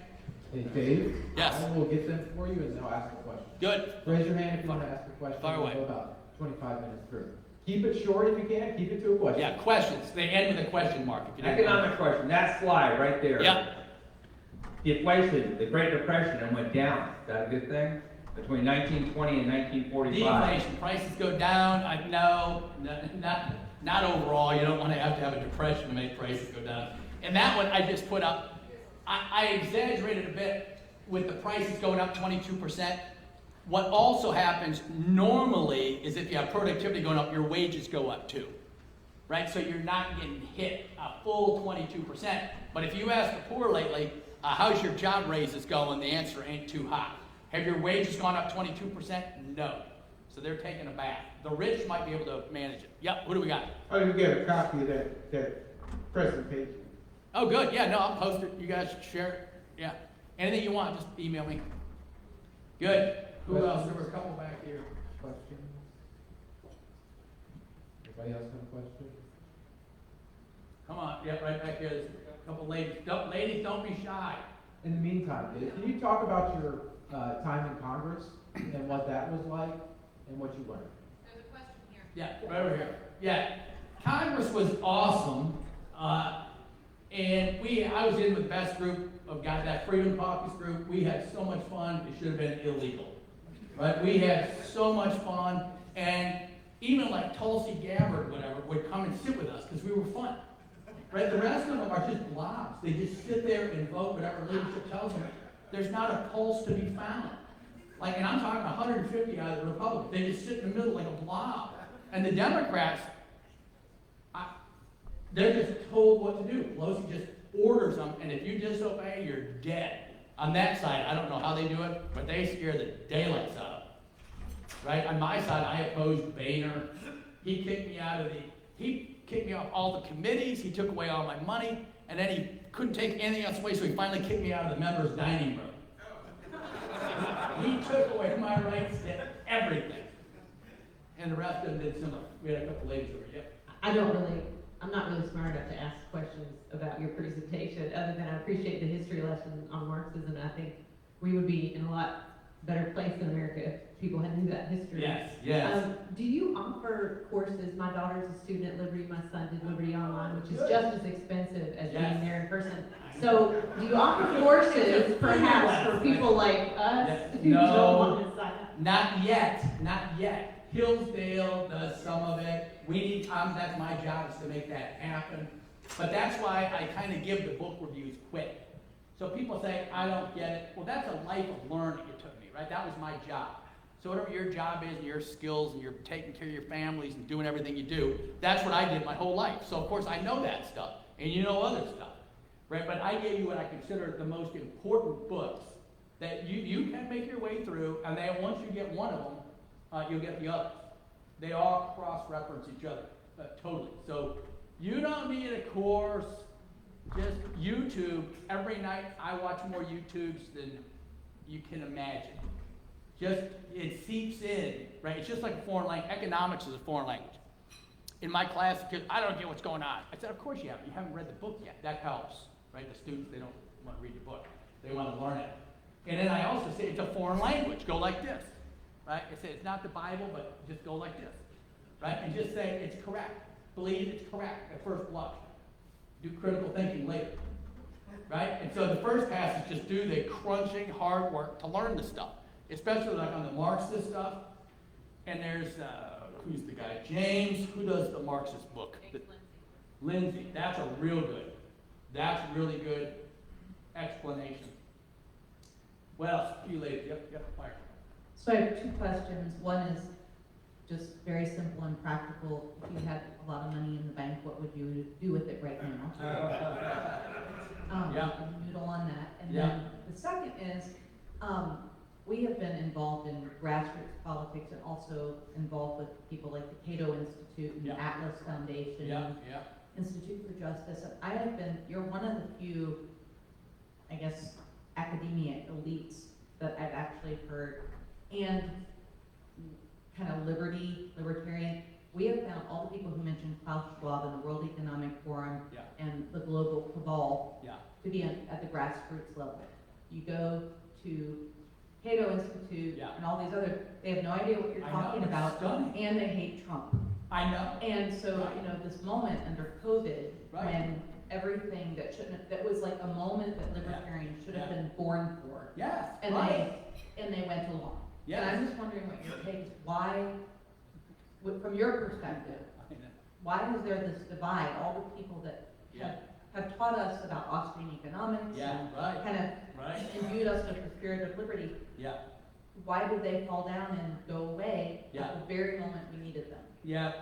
Hey, Dave. Yes. I will get them for you and they'll ask a question. Good. Raise your hand if you want to ask a question. Fire away. We'll go about 25 minutes through. Keep it short if you can, keep it to a question. Yeah, questions. They end with a question mark. If you don't Economic question, that slide right there. Yeah. Deflation, the Great Depression, and went down. Is that a good thing? Between 1920 and 1945. Deflation, prices go down. No, not overall. You don't want to have a depression to make prices go down. And that one I just put up. I exaggerated a bit with the prices going up 22%. What also happens normally is if you have productivity going up, your wages go up too, right? So you're not getting hit a full 22%. But if you ask the poor lately, how's your job raises going? The answer ain't too high. Have your wages gone up 22%? No. So they're taking a bath. The rich might be able to manage it. Yep, what do we got? Oh, you get a copy of that presentation. Oh, good. Yeah, no, I'll post it. You guys share it. Yeah. Anything you want, just email me. Good. Who else? There were a couple back here. Questions? Anybody else have a question? Come on. Yep, right back here. There's a couple ladies. Ladies, don't be shy. In the meantime, can you talk about your time in Congress and what that was like and what you learned? There's a question here. Yeah, right over here. Yeah. Congress was awesome. And I was in with the best group of guys, that Freedom Caucus group. We had so much fun, it should have been illegal. Right? We had so much fun, and even like Tulsi Gabbard, whatever, would come and sit with us because we were fun. Right? The rest of them are just blobs. They just sit there and vote whatever leadership tells them. There's not a pulse to be found. Like, and I'm talking 150 out of the Republicans. They just sit in the middle like a blob. And the Democrats, they're just told what to do. Pelosi just orders them, and if you disobey, you're dead. On that side, I don't know how they do it, but they scare the daylights out of them. Right? On my side, I opposed Boehner. He kicked me off all the committees. He took away all my money, and then he couldn't take anything else away, so he finally kicked me out of the members' dining room. He took away my rights to everything. And the rest of them did similar. We had a couple ladies over here. Yep. I'm not really smart enough to ask questions about your presentation, other than I appreciate the history lesson on Marxism. I think we would be in a lot better place in America if people had knew that history. Yes. Do you offer courses? My daughter's a student at Liberty. My son did Liberty Online, which is just as expensive as being there in person. So, do you offer courses, perhaps, for people like us who don't want to sign up? Not yet. Hillsdale does some of it. That's my job, is to make that happen. But that's why I kind of give the book reviews quick. So people say, I don't get it. Well, that's a life of learning it took me, right? That was my job. So whatever your job is, and your skills, and you're taking care of your families and doing everything you do, that's what I did my whole life. So of course I know that stuff, and you know other stuff, right? But I gave you what I consider the most important books that you can make your way through, and then once you get one of them, you'll get the others. They all cross-reference each other, totally. So you don't need a course, just YouTube. Every night I watch more YouTubes than you can imagine. It seeps in, right? It's just like a foreign language. Economics is a foreign language. In my class, because I don't get what's going on. I said, of course you haven't. You haven't read the book yet. That helps, right? The students, they don't want to read the book. They want to learn it. And then I also say it's a foreign language. Go like this. Right? I say it's not the Bible, but just go like this, right? And just say it's correct. Believe it's correct at first blush. Do critical thinking later, right? And so the first pass is just do the crunching hard work to learn the stuff, especially like on the Marxist stuff. And there's, who's the guy? James, who does the Marxist book? Lindsay. That's a real good. That's really good explanation. What else? You ladies. Yep, fire. So I have two questions. One is just very simple and practical. If you had a lot of money in the bank, what would you do with it right now? Noodle on that. And then the second is, we have been involved in grassroots politics and also involved with people like the Cato Institute and the Atlas Foundation, and Institute for Justice. And you're one of the few, I guess, academia elites that I've actually heard, and kind of libertarian. We have found all the people who mentioned Klaus Schwab and the World Economic Forum and the global cabal to be at the grassroots level. You go to Cato Institute, Yeah. and all these other, they have no idea what you're I know, talking it's about, stunning. and they hate Trump. I know. And so, you know, this moment under COVID, Right. when everything that shouldn't have, that was like a moment that libertarians should have Yeah. been born for, Yes, and right. they went along. Yes. And I'm just wondering what your take is, why, from your perspective, I know. why is there this divide? All the people that Yeah. have taught us about Austrian economics Yeah, and right. kind of Right. imbued us with the spirit of liberty, Yeah. why did they fall down and go away Yeah. at the very moment we needed them? Yeah,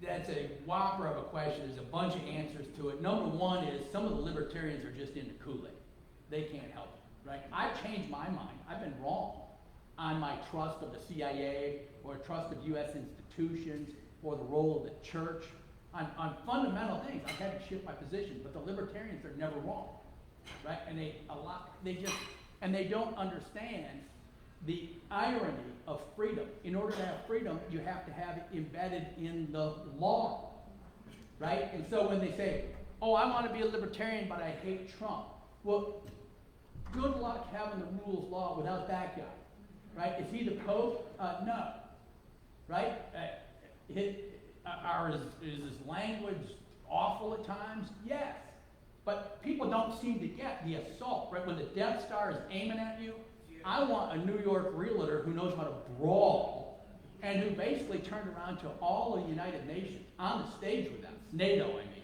that's a whopper of a question. There's a bunch of answers to it. Number one is some of the libertarians are just into Kool-Aid. They can't help it, right? I've changed my mind. I've been wrong on my trust of the CIA or trust of U.S. institutions or the role of the church. On fundamental things, I've had to shift my position, but the libertarians are never wrong, right? And they don't understand the irony of freedom. In order to have freedom, you have to have it embedded in the law, right? And so when they say, oh, I want to be a libertarian, but I hate Trump. Well, good luck having the rule of law without that guy, right? Is he the Pope? No, right? Is his language awful at times? Yes. But people don't seem to get the assault, right? When the Death Star is aiming at you, I want a New York realtor who knows how to brawl and who basically turned around to all of the United Nations on the stage with them, NATO, I mean,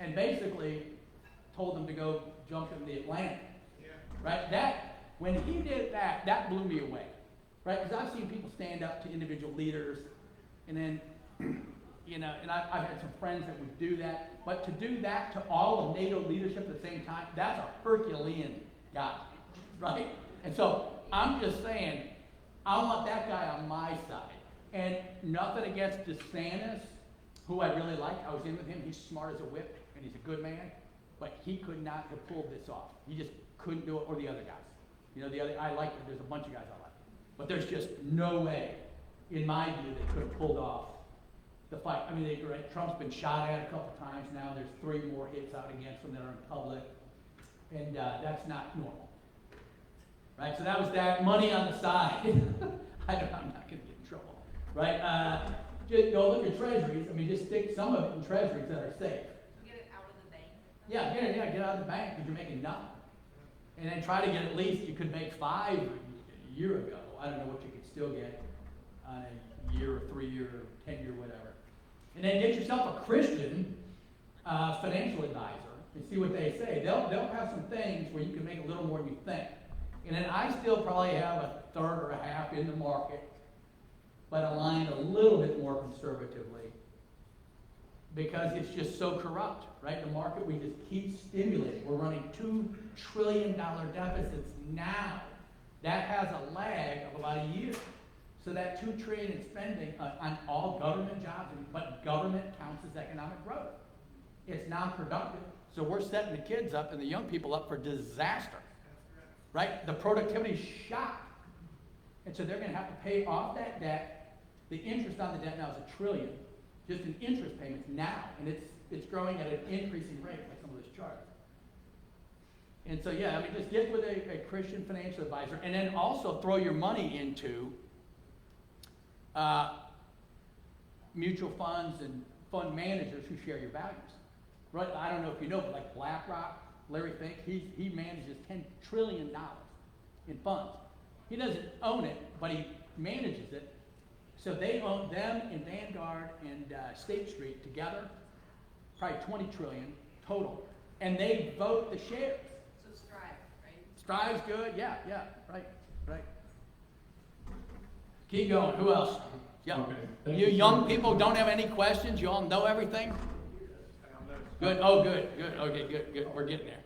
and basically told them to go jump in the Atlantic, right? When he did that, that blew me away, right? Because I've seen people stand up to individual leaders, and then, you know, and I've had some friends that would do that, but to do that to all of NATO leadership at the same time, that's a Herculean guy, right? And so I'm just saying, I want that guy on my side. And nothing against DeSantis, who I really like. I was in with him. He's smart as a whip, and he's a good man. But he could not have pulled this off. He just couldn't do it, or the other guys. You know, I like it. There's a bunch of guys I like. But there's just no way, in my view, they could have pulled off the fight. I mean, Trump's been shot at a couple times now. There's 3 more hits out against him that are in public. And that's not normal. Right, so that was that. Money on the side. I'm not going to get in trouble. Right, just go look at treasuries. I mean, just stick some of it in treasuries that are safe. Get it out of the bank. Yeah, get out of the bank because you're making nothing. And then try to get at least, you could make 5 a year ago. I don't know what you could still get on a year or 3 year or 10 year, whatever. And then get yourself a Christian financial advisor and see what they say. They'll have some things where you can make a little more than you think. And then I still probably have a third or a half in the market, but aligned a little bit more conservatively because it's just so corrupt, right? The market, we just keep stimulating. We're running $2 trillion deficits now. That has a lag of about a year. So that $2 trillion in spending on all government jobs, but government counts as economic growth. It's non-productive. So we're setting the kids up and the young people up for disaster. Right? The productivity's shot. And so they're going to have to pay off that debt. The interest on the debt now is $1 trillion, just in interest payments now. And it's growing at an increasing rate like some of those charts. And so, yeah, I mean, just get with a Christian financial advisor and then also throw your money into mutual funds and fund managers who share your values. Right? I don't know if you know, but like BlackRock, Larry Fink, he manages $10 trillion in funds. He doesn't own it, but he manages it. So they own them and Vanguard and State Street together, probably $20 trillion total. And they vote the shares. So Strive, right? Strive's good, yeah, right. Keep going, who else? Yeah. Okay. You young people don't have any questions? You all know everything? Good, oh, good, okay, good, we're getting there.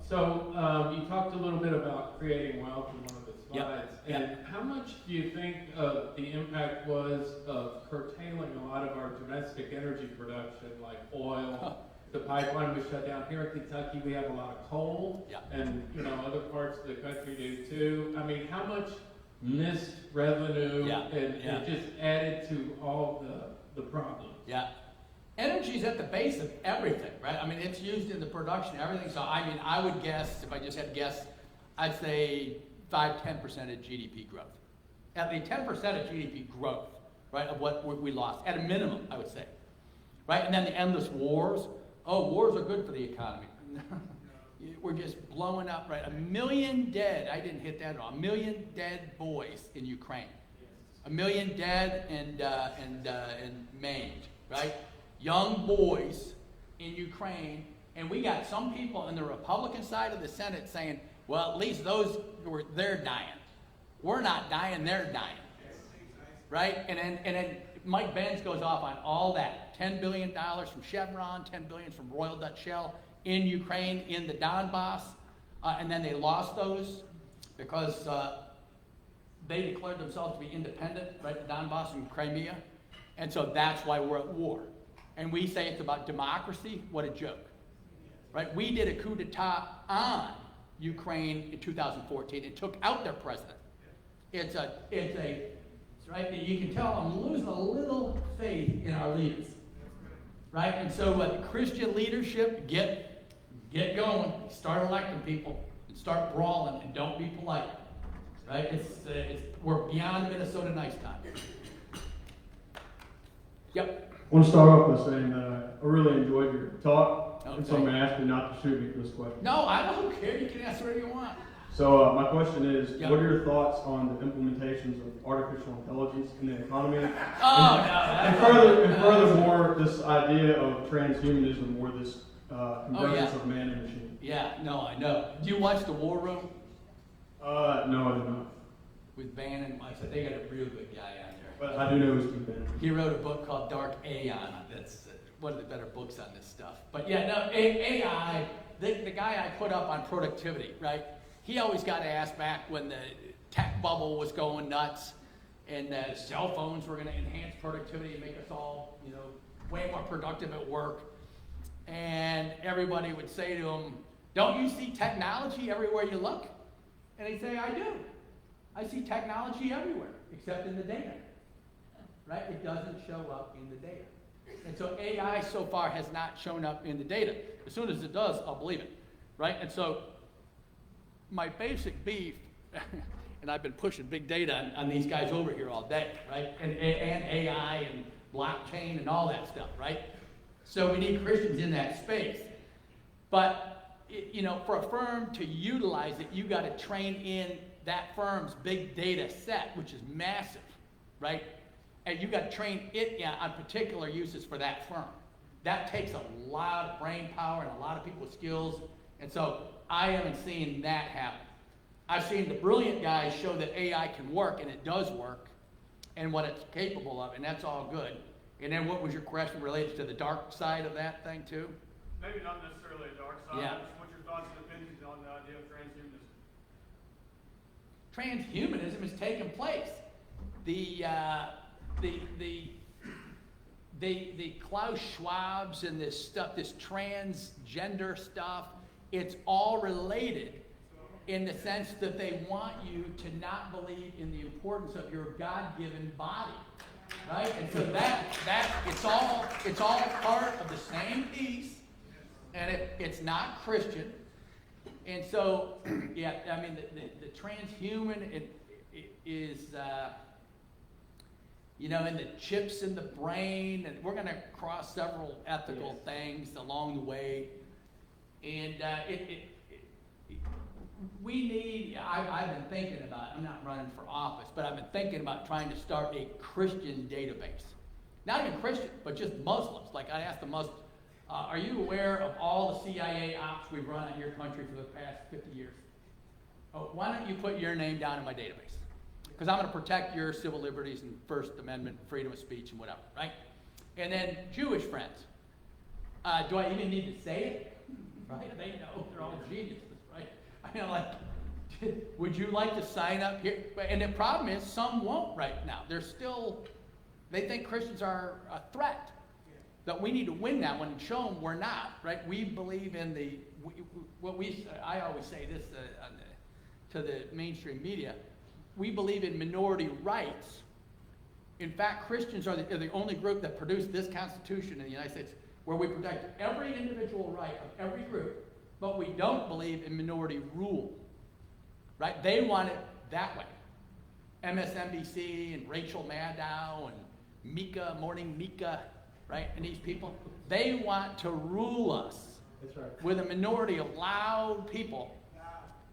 So you talked a little bit about creating wealth in one of the slides. Yep. And how much do you think the impact was of curtailing a lot of our domestic energy production, like oil? The pipeline was shut down. Here in Kentucky, we have a lot of coal, and other parts of the country do too. I mean, how much missed revenue and it just added to all the problems? Yeah. Energy is at the base of everything, right? I mean, it's used in the production of everything. So, I mean, I would guess, if I just had to guess, I'd say 5-10% of GDP growth. At the 10% of GDP growth, right, of what we lost, at a minimum, I would say. Right, and then the endless wars. Oh, wars are good for the economy. We're just blowing up, right? 1 million dead, I didn't hit that at all, 1 million dead boys in Ukraine. 1 million dead and maimed, right? Young boys in Ukraine, and we got some people on the Republican side of the Senate saying, well, at least they're dying. We're not dying, they're dying, right? And then Mike Benz goes off on all that. $10 billion from Chevron, $10 billion from Royal Dutch Shell in Ukraine, in the Donbass, and then they lost those because they declared themselves to be independent, right, the Donbass and Crimea, and so that's why we're at war. And we say it's about democracy. What a joke, right? We did a coup d'etat on Ukraine in 2014 and took out their president. It's right. You can tell I'm losing a little faith in our leaders, right? And so, the Christian leadership, get going, start electing people, and start brawling, and don't be polite, right? We're beyond Minnesota nice time. Yep. I want to start off by saying that I really enjoyed your talk, Okay. and so I'm going to ask you not to shoot me for this question. No, I don't care. You can ask whatever you want. So my question is, Yeah. what are your thoughts on the implementations of artificial intelligence in the economy? Oh, And no. furthermore, this idea of transhumanism, or this convergence yeah. of man and machine. Yeah, no, I know. Do you watch The War Room No, I do not. with Bannon? I said they got a real good guy on there. But I do know it's Keith Bannon. He wrote a book called Dark Aeon. That's one of the better books on this stuff. But yeah, no, AI, the guy I put up on productivity, right? He always got asked back when the tech bubble was going nuts and cell phones were going to enhance productivity and make us all, way more productive at work. And everybody would say to him, don't you see technology everywhere you look? And he'd say, I do. I see technology everywhere, except in the data. Right? It doesn't show up in the data. And so AI so far has not shown up in the data. As soon as it does, I'll believe it. Right? And so my basic beef, and I've been pushing big data on these guys over here all day, right? And AI and blockchain and all that stuff, right? So we need Christians in that space. But, for a firm to utilize it, you got to train in that firm's big data set, which is massive, right? And you got to train it on particular uses for that firm. That takes a lot of brain power and a lot of people's skills. And so I haven't seen that happen. I've seen the brilliant guys show that AI can work, and it does work, and what it's capable of, and that's all good. And then what was your question related to the dark side of that thing too? Maybe not necessarily a dark side. Yeah. What's your thoughts and opinions on the idea of transhumanism? Transhumanism is taking place. The Klaus Schwabs and this stuff, this transgender stuff, it's all related in the sense that they want you to not believe in the importance of your God-given body, right? And so it's all part of the same piece, and it's not Christian. And so, yeah, I mean, the transhuman is, and the chips in the brain, and we're going to cross several ethical things along the way. And we need, I've been thinking about, I'm not running for office, but I've been thinking about trying to start a Christian database. Not even Christian, but just Muslims. Like I asked the Muslims, are you aware of all the CIA ops we've run in your country for the past 50 years? Oh, why don't you put your name down in my database? Because I'm going to protect your civil liberties and First Amendment, freedom of speech and whatever, right? And then Jewish friends. Do I even need to say it? Right? They know, they're all geniuses, right? I mean, like, would you like to sign up here? And the problem is some won't right now. They think Christians are a threat. That we need to win that one and show them we're not, right? We believe in I always say this to the mainstream media, we believe in minority rights. In fact, Christians are the only group that produced this Constitution in the United States where we protect every individual right of every group, but we don't believe in minority rule. right? They want it that way. MSNBC and Rachel Maddow and Mika, Morning Mika, right? And these people, they want to rule us. That's right. With a minority of loud people.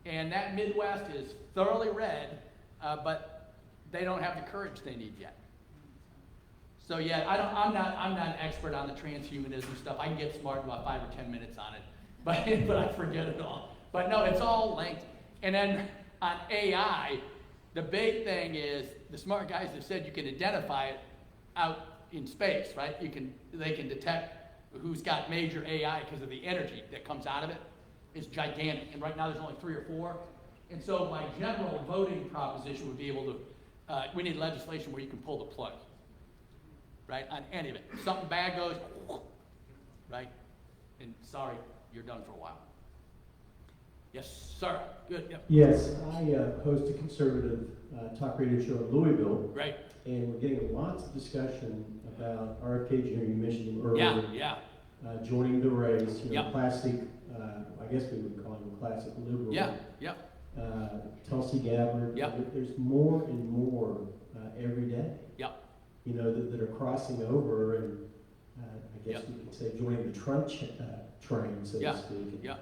And that Midwest is thoroughly red, but they don't have the courage they need yet. So yeah, I'm not an expert on the transhumanism stuff. I can get smart in about 5 or 10 minutes on it, but I forget it all. But no, it's all linked. And then on AI, the big thing is the smart guys have said you can identify it out in space, right? They can detect who's got major AI because of the energy that comes out of it. It's gigantic, and right now there's only 3 or 4. And so my general voting proposition would be able to, we need legislation where you can pull the plug, right, on any of it. If something bad goes, right, and sorry, you're done for a while. Yes, sir, good, yep. Yes, I host a conservative talk radio show in Louisville. Right. And we're getting lots of discussion about RFK Jr., you mentioned him earlier. Yeah. Joining the race, Yep. classic, I guess we would call him a classic liberal. Yeah. Tulsi Gabbard. Yep. There's more and more every day. Yep. That are crossing over and I guess we could say joining the Trump train, so to speak. Yeah.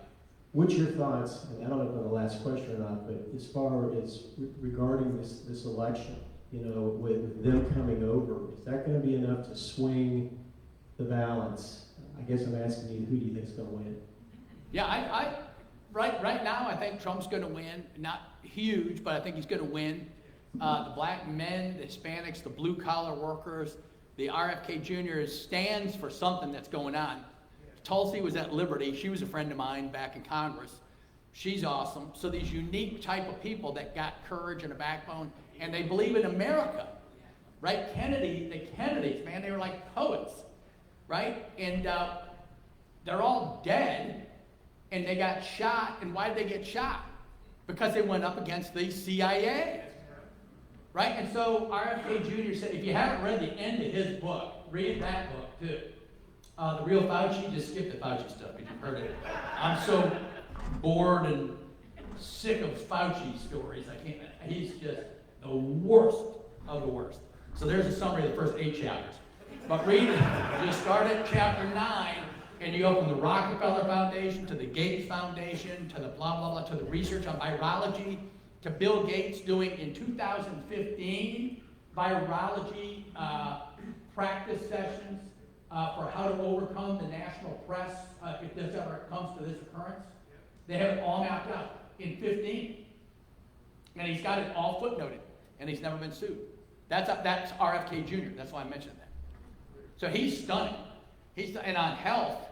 What's your thoughts, and I don't know if I'm the last question or not, but as far as regarding this election, with them coming over, is that going to be enough to swing the balance? I guess I'm asking you, who do you think is going to win? Yeah, right now I think Trump's going to win. Not huge, but I think he's going to win. The black men, the Hispanics, the blue collar workers, the RFK Jr. stands for something that's going on. Tulsi was at Liberty. She was a friend of mine back in Congress. She's awesome. So these unique type of people that got courage and a backbone, and they believe in America, right? The Kennedys, man, they were like poets, right? And they're all dead, and they got shot. And why did they get shot? Because they went up against the CIA, right? And so RFK Jr. said, if you haven't read the end of his book, read that book too. The Real Fauci, just skip the Fauci stuff because you've heard it. I'm so bored and sick of Fauci stories. He's just the worst of the worst. So there's a summary of the first 8 chapters. But read it. You start at chapter 9, and you go from the Rockefeller Foundation to the Gates Foundation to the blah, blah, blah, to the research on virology, to Bill Gates doing in 2015 virology practice sessions for how to overcome the national press if this ever comes to this occurrence. They have it all mapped out in 15. And he's got it all footnoted, and he's never been sued. That's RFK Jr., that's why I mentioned that. So he's stunning. And on health,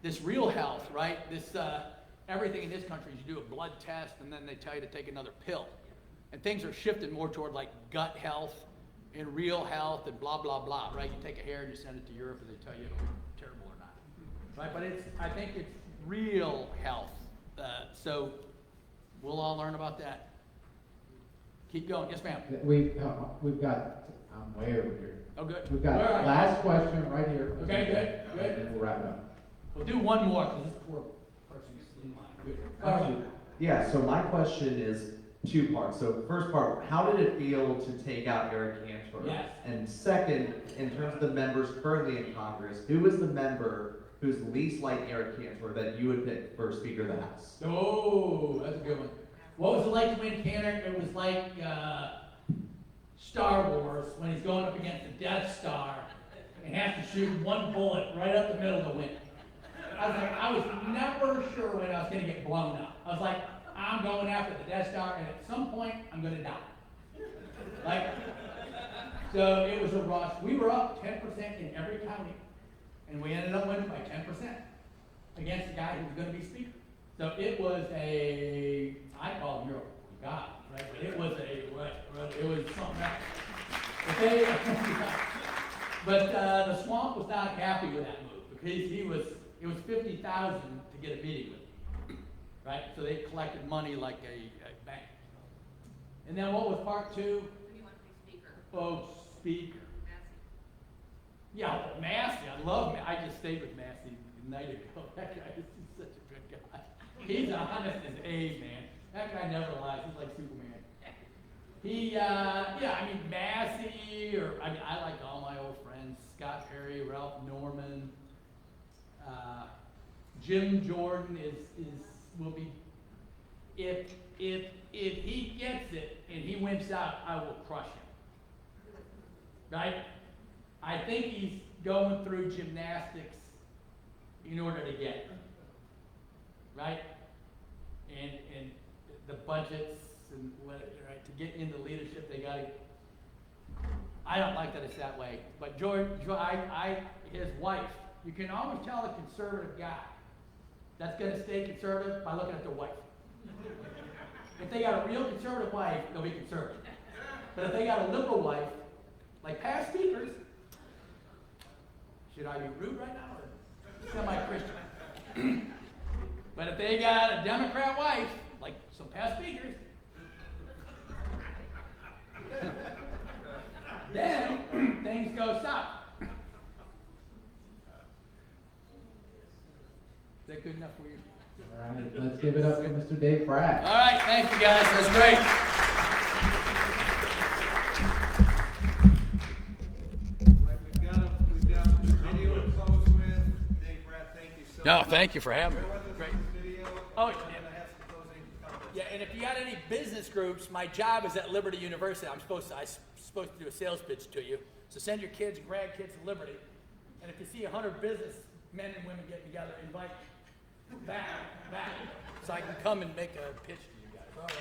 this real health, right? This everything in this country is you do a blood test, and then they tell you to take another pill. And things are shifting more toward like gut health and real health and blah, blah, blah, right? You take a hair and you send it to Europe and they tell you if it's terrible or not, right? But I think it's real health. So we'll all learn about that. Keep going. Yes, ma'am. We've got, I'm way over here. Oh, good. We've got All right. last question right here. Okay, good. And then we'll wrap it up. We'll do one more because this poor person's in line. Good. All right. Yeah, so my question is 2 parts. So first part, how did it feel to take out Eric Cantor? Yes. And second, in terms of the members currently in Congress, who is the member who's least like Eric Cantor that you would pick for Speaker of the House? Oh, that's a good one. What was it like to win Cantor? It was like Star Wars when he's going up against the Death Star and has to shoot one bullet right up the middle to win. I was never sure when I was going to get blown up. I was like, I'm going after the Death Star, and at some point, I'm going to die. So it was a rush. We were up 10% in every county, and we ended up winning by 10% against the guy who was going to be Speaker. So it was I call it a miracle of God, right? But it was it was something else. But the swamp was not happy with that move because it was $50,000 to get a meeting with him, right? So they collected money like a bank. And then what was part 2? Who do you want to be Speaker? Oh, Speaker. Massey. Yeah, Massey. I love Massey. I just stayed with Massey a night ago. That guy is such a good guy. He's honest as Abe, man. That guy never lies. He's like Superman. He, yeah, I mean, Massey, or, I mean, I like all my old friends, Scott Perry, Ralph Norman, Jim Jordan will be, if he gets it and he wimps out, I will crush him. Right? I think he's going through gymnastics in order to get it. Right? And the budgets and what, right, to get into leadership, they got to. I don't like that it's that way. But George, his wife, you can always tell a conservative guy that's going to stay conservative by looking at their wife. If they got a real conservative wife, they'll be conservative. But if they got a liberal wife, like past speakers, should I be rude right now or semi-Christian? But if they got a Democrat wife, like some past speakers, then things go south. Is that good enough for you? All right, let's give it up for Mr. Dave Brat. All right, thank you guys. That's great. We've got a video to close with. Dave Brat, thank you so much. No, thank you for having me. Great. Oh, And I have some closing comments. yeah, and if you got any business groups, my job is at Liberty University. I'm supposed to do a sales pitch to you. So send your kids and grandkids to Liberty. And if you see 100 business men and women getting together, invite back, so I can come and make a pitch to you guys. All right.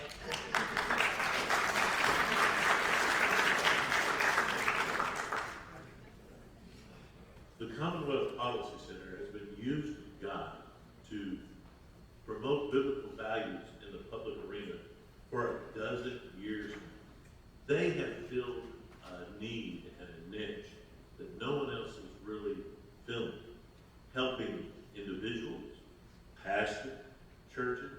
The Commonwealth Policy Center has been used of God to promote biblical values in the public arena for a dozen years. They have filled a need and a niche that no one else is really filling, helping individuals, pastors, churches,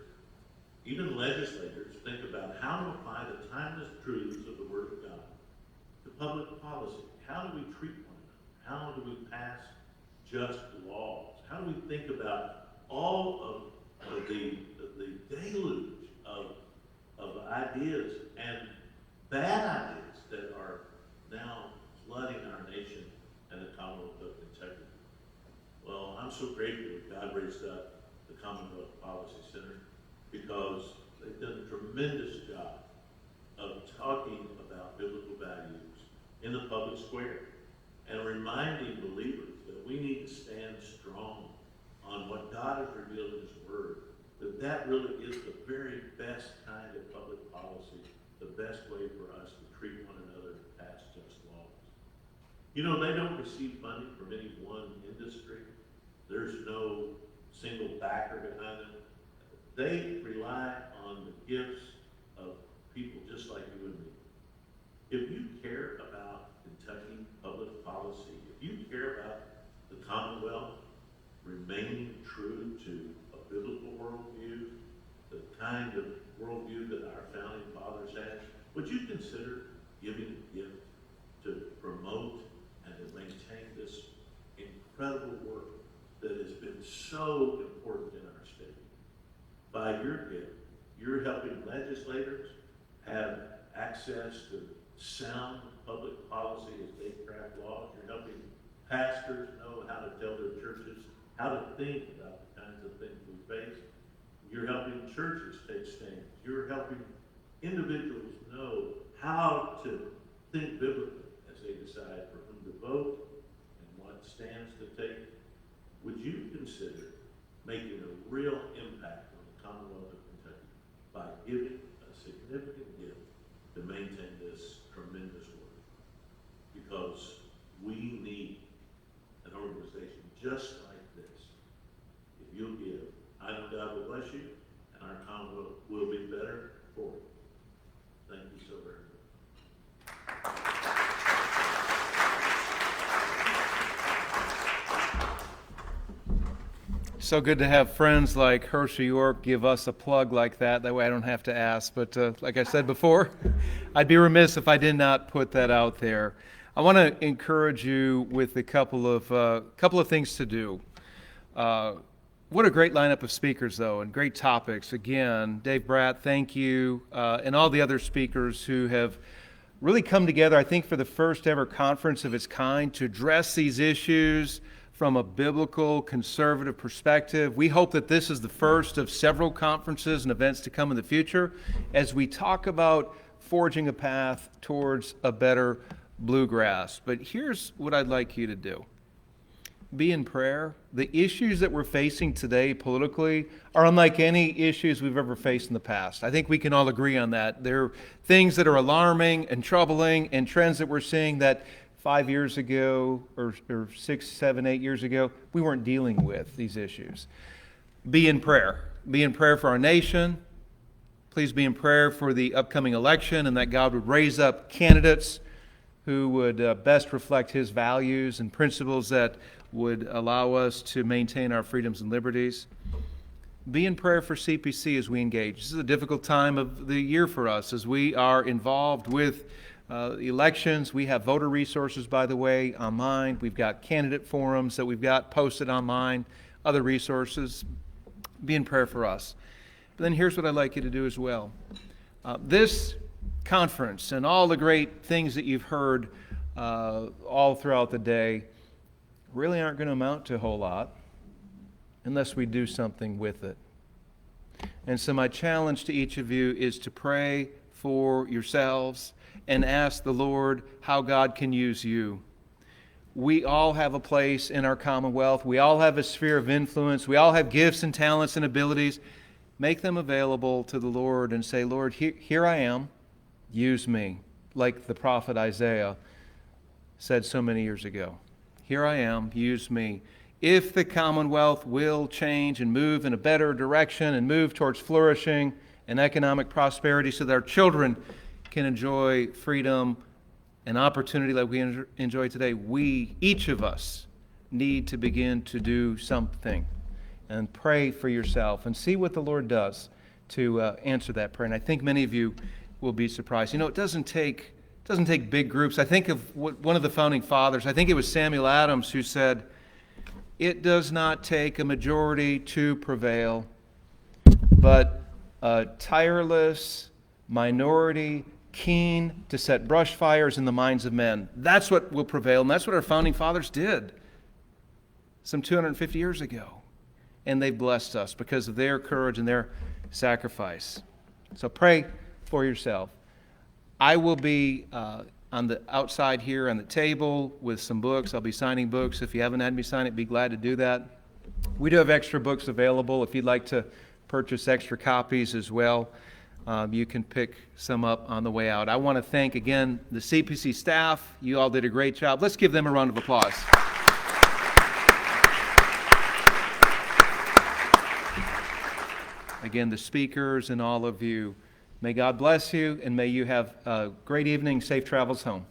even legislators think about how to apply the timeless truths of the Word of God to public policy. How do we treat one another? How do we pass just laws? How do we think about all of the deluge of ideas and bad ideas that are now flooding our nation and the Commonwealth of Kentucky? Well, I'm so grateful that God raised up the Commonwealth Policy Center because they've done a tremendous job of talking about biblical values in the public square and reminding believers that we need to stand strong on what God has revealed in His Word, that really is the very best kind of public policy, the best way for us to treat one another and pass just laws. You know, they don't receive money from any one industry. There's no single backer behind them. They rely on the gifts of people just like you and me. If you care about Kentucky public policy, if you care about the Commonwealth remaining true to a biblical worldview, the kind of worldview that our founding fathers had, would you consider giving a gift to promote and to maintain this incredible work that has been so important in our state? By your gift, you're helping legislators have access to sound public policy as they craft laws. You're helping pastors know how to tell their churches how to think about the kinds of things we face. You're helping churches take stands. You're helping individuals know how to think biblically as they decide for whom to vote and what stands to take. Would you consider making a real impact on the Commonwealth of Kentucky by giving a significant gift to maintain this tremendous work? Because we need an organization just like this. If you'll give, I know God will bless you, and our Commonwealth will be better for it. Thank you so very much. So good to have friends like Hershey York give us a plug like that. That way I don't have to ask. But like I said before, I'd be remiss if I did not put that out there. I want to encourage you with a couple of things to do. What a great lineup of speakers, though, and great topics. Again, Dave Brat, thank you, and all the other speakers who have really come together, I think, for the first ever conference of its kind to address these issues from a biblical, conservative perspective. We hope that this is the first of several conferences and events to come in the future as we talk about forging a path towards a better bluegrass. But here's what I'd like you to do. Be in prayer. The issues that we're facing today politically are unlike any issues we've ever faced in the past. I think we can all agree on that. There are things that are alarming and troubling and trends that we're seeing that 5 years ago or 6, 7, 8 years ago, we weren't dealing with these issues. Be in prayer. Be in prayer for our nation. Please be in prayer for the upcoming election and that God would raise up candidates who would best reflect His values and principles that would allow us to maintain our freedoms and liberties. Be in prayer for CPC as we engage. This is a difficult time of the year for us as we are involved with elections. We have voter resources, by the way, online. We've got candidate forums that we've got posted online, other resources. Be in prayer for us. But then here's what I'd like you to do as well. This conference and all the great things that you've heard all throughout the day really aren't going to amount to a whole lot unless we do something with it. And so my challenge to each of you is to pray for yourselves and ask the Lord how God can use you. We all have a place in our commonwealth. We all have a sphere of influence. We all have gifts and talents and abilities. Make them available to the Lord and say, Lord, here I am. Use me, like the prophet Isaiah said so many years ago. Here I am, use me. If the Commonwealth will change and move in a better direction and move towards flourishing and economic prosperity so that our children can enjoy freedom and opportunity like we enjoy today, we, each of us, need to begin to do something. And pray for yourself and see what the Lord does to answer that prayer. And I think many of you will be surprised. You know, it doesn't take big groups. I think of one of the founding fathers, I think it was Samuel Adams, who said, it does not take a majority to prevail, but a tireless minority keen to set brush fires in the minds of men. That's what will prevail, and that's what our founding fathers did some 250 years ago. And they blessed us because of their courage and their sacrifice. So pray for yourself. I will be on the outside here on the table with some books. I'll be signing books. If you haven't had me sign it, be glad to do that. We do have extra books available. If you'd like to purchase extra copies as well, you can pick some up on the way out. I want to thank again the CPC staff. You all did a great job. Let's give them a round of applause. Again, the speakers and all of you. May God bless you, and may you have a great evening, safe travels home.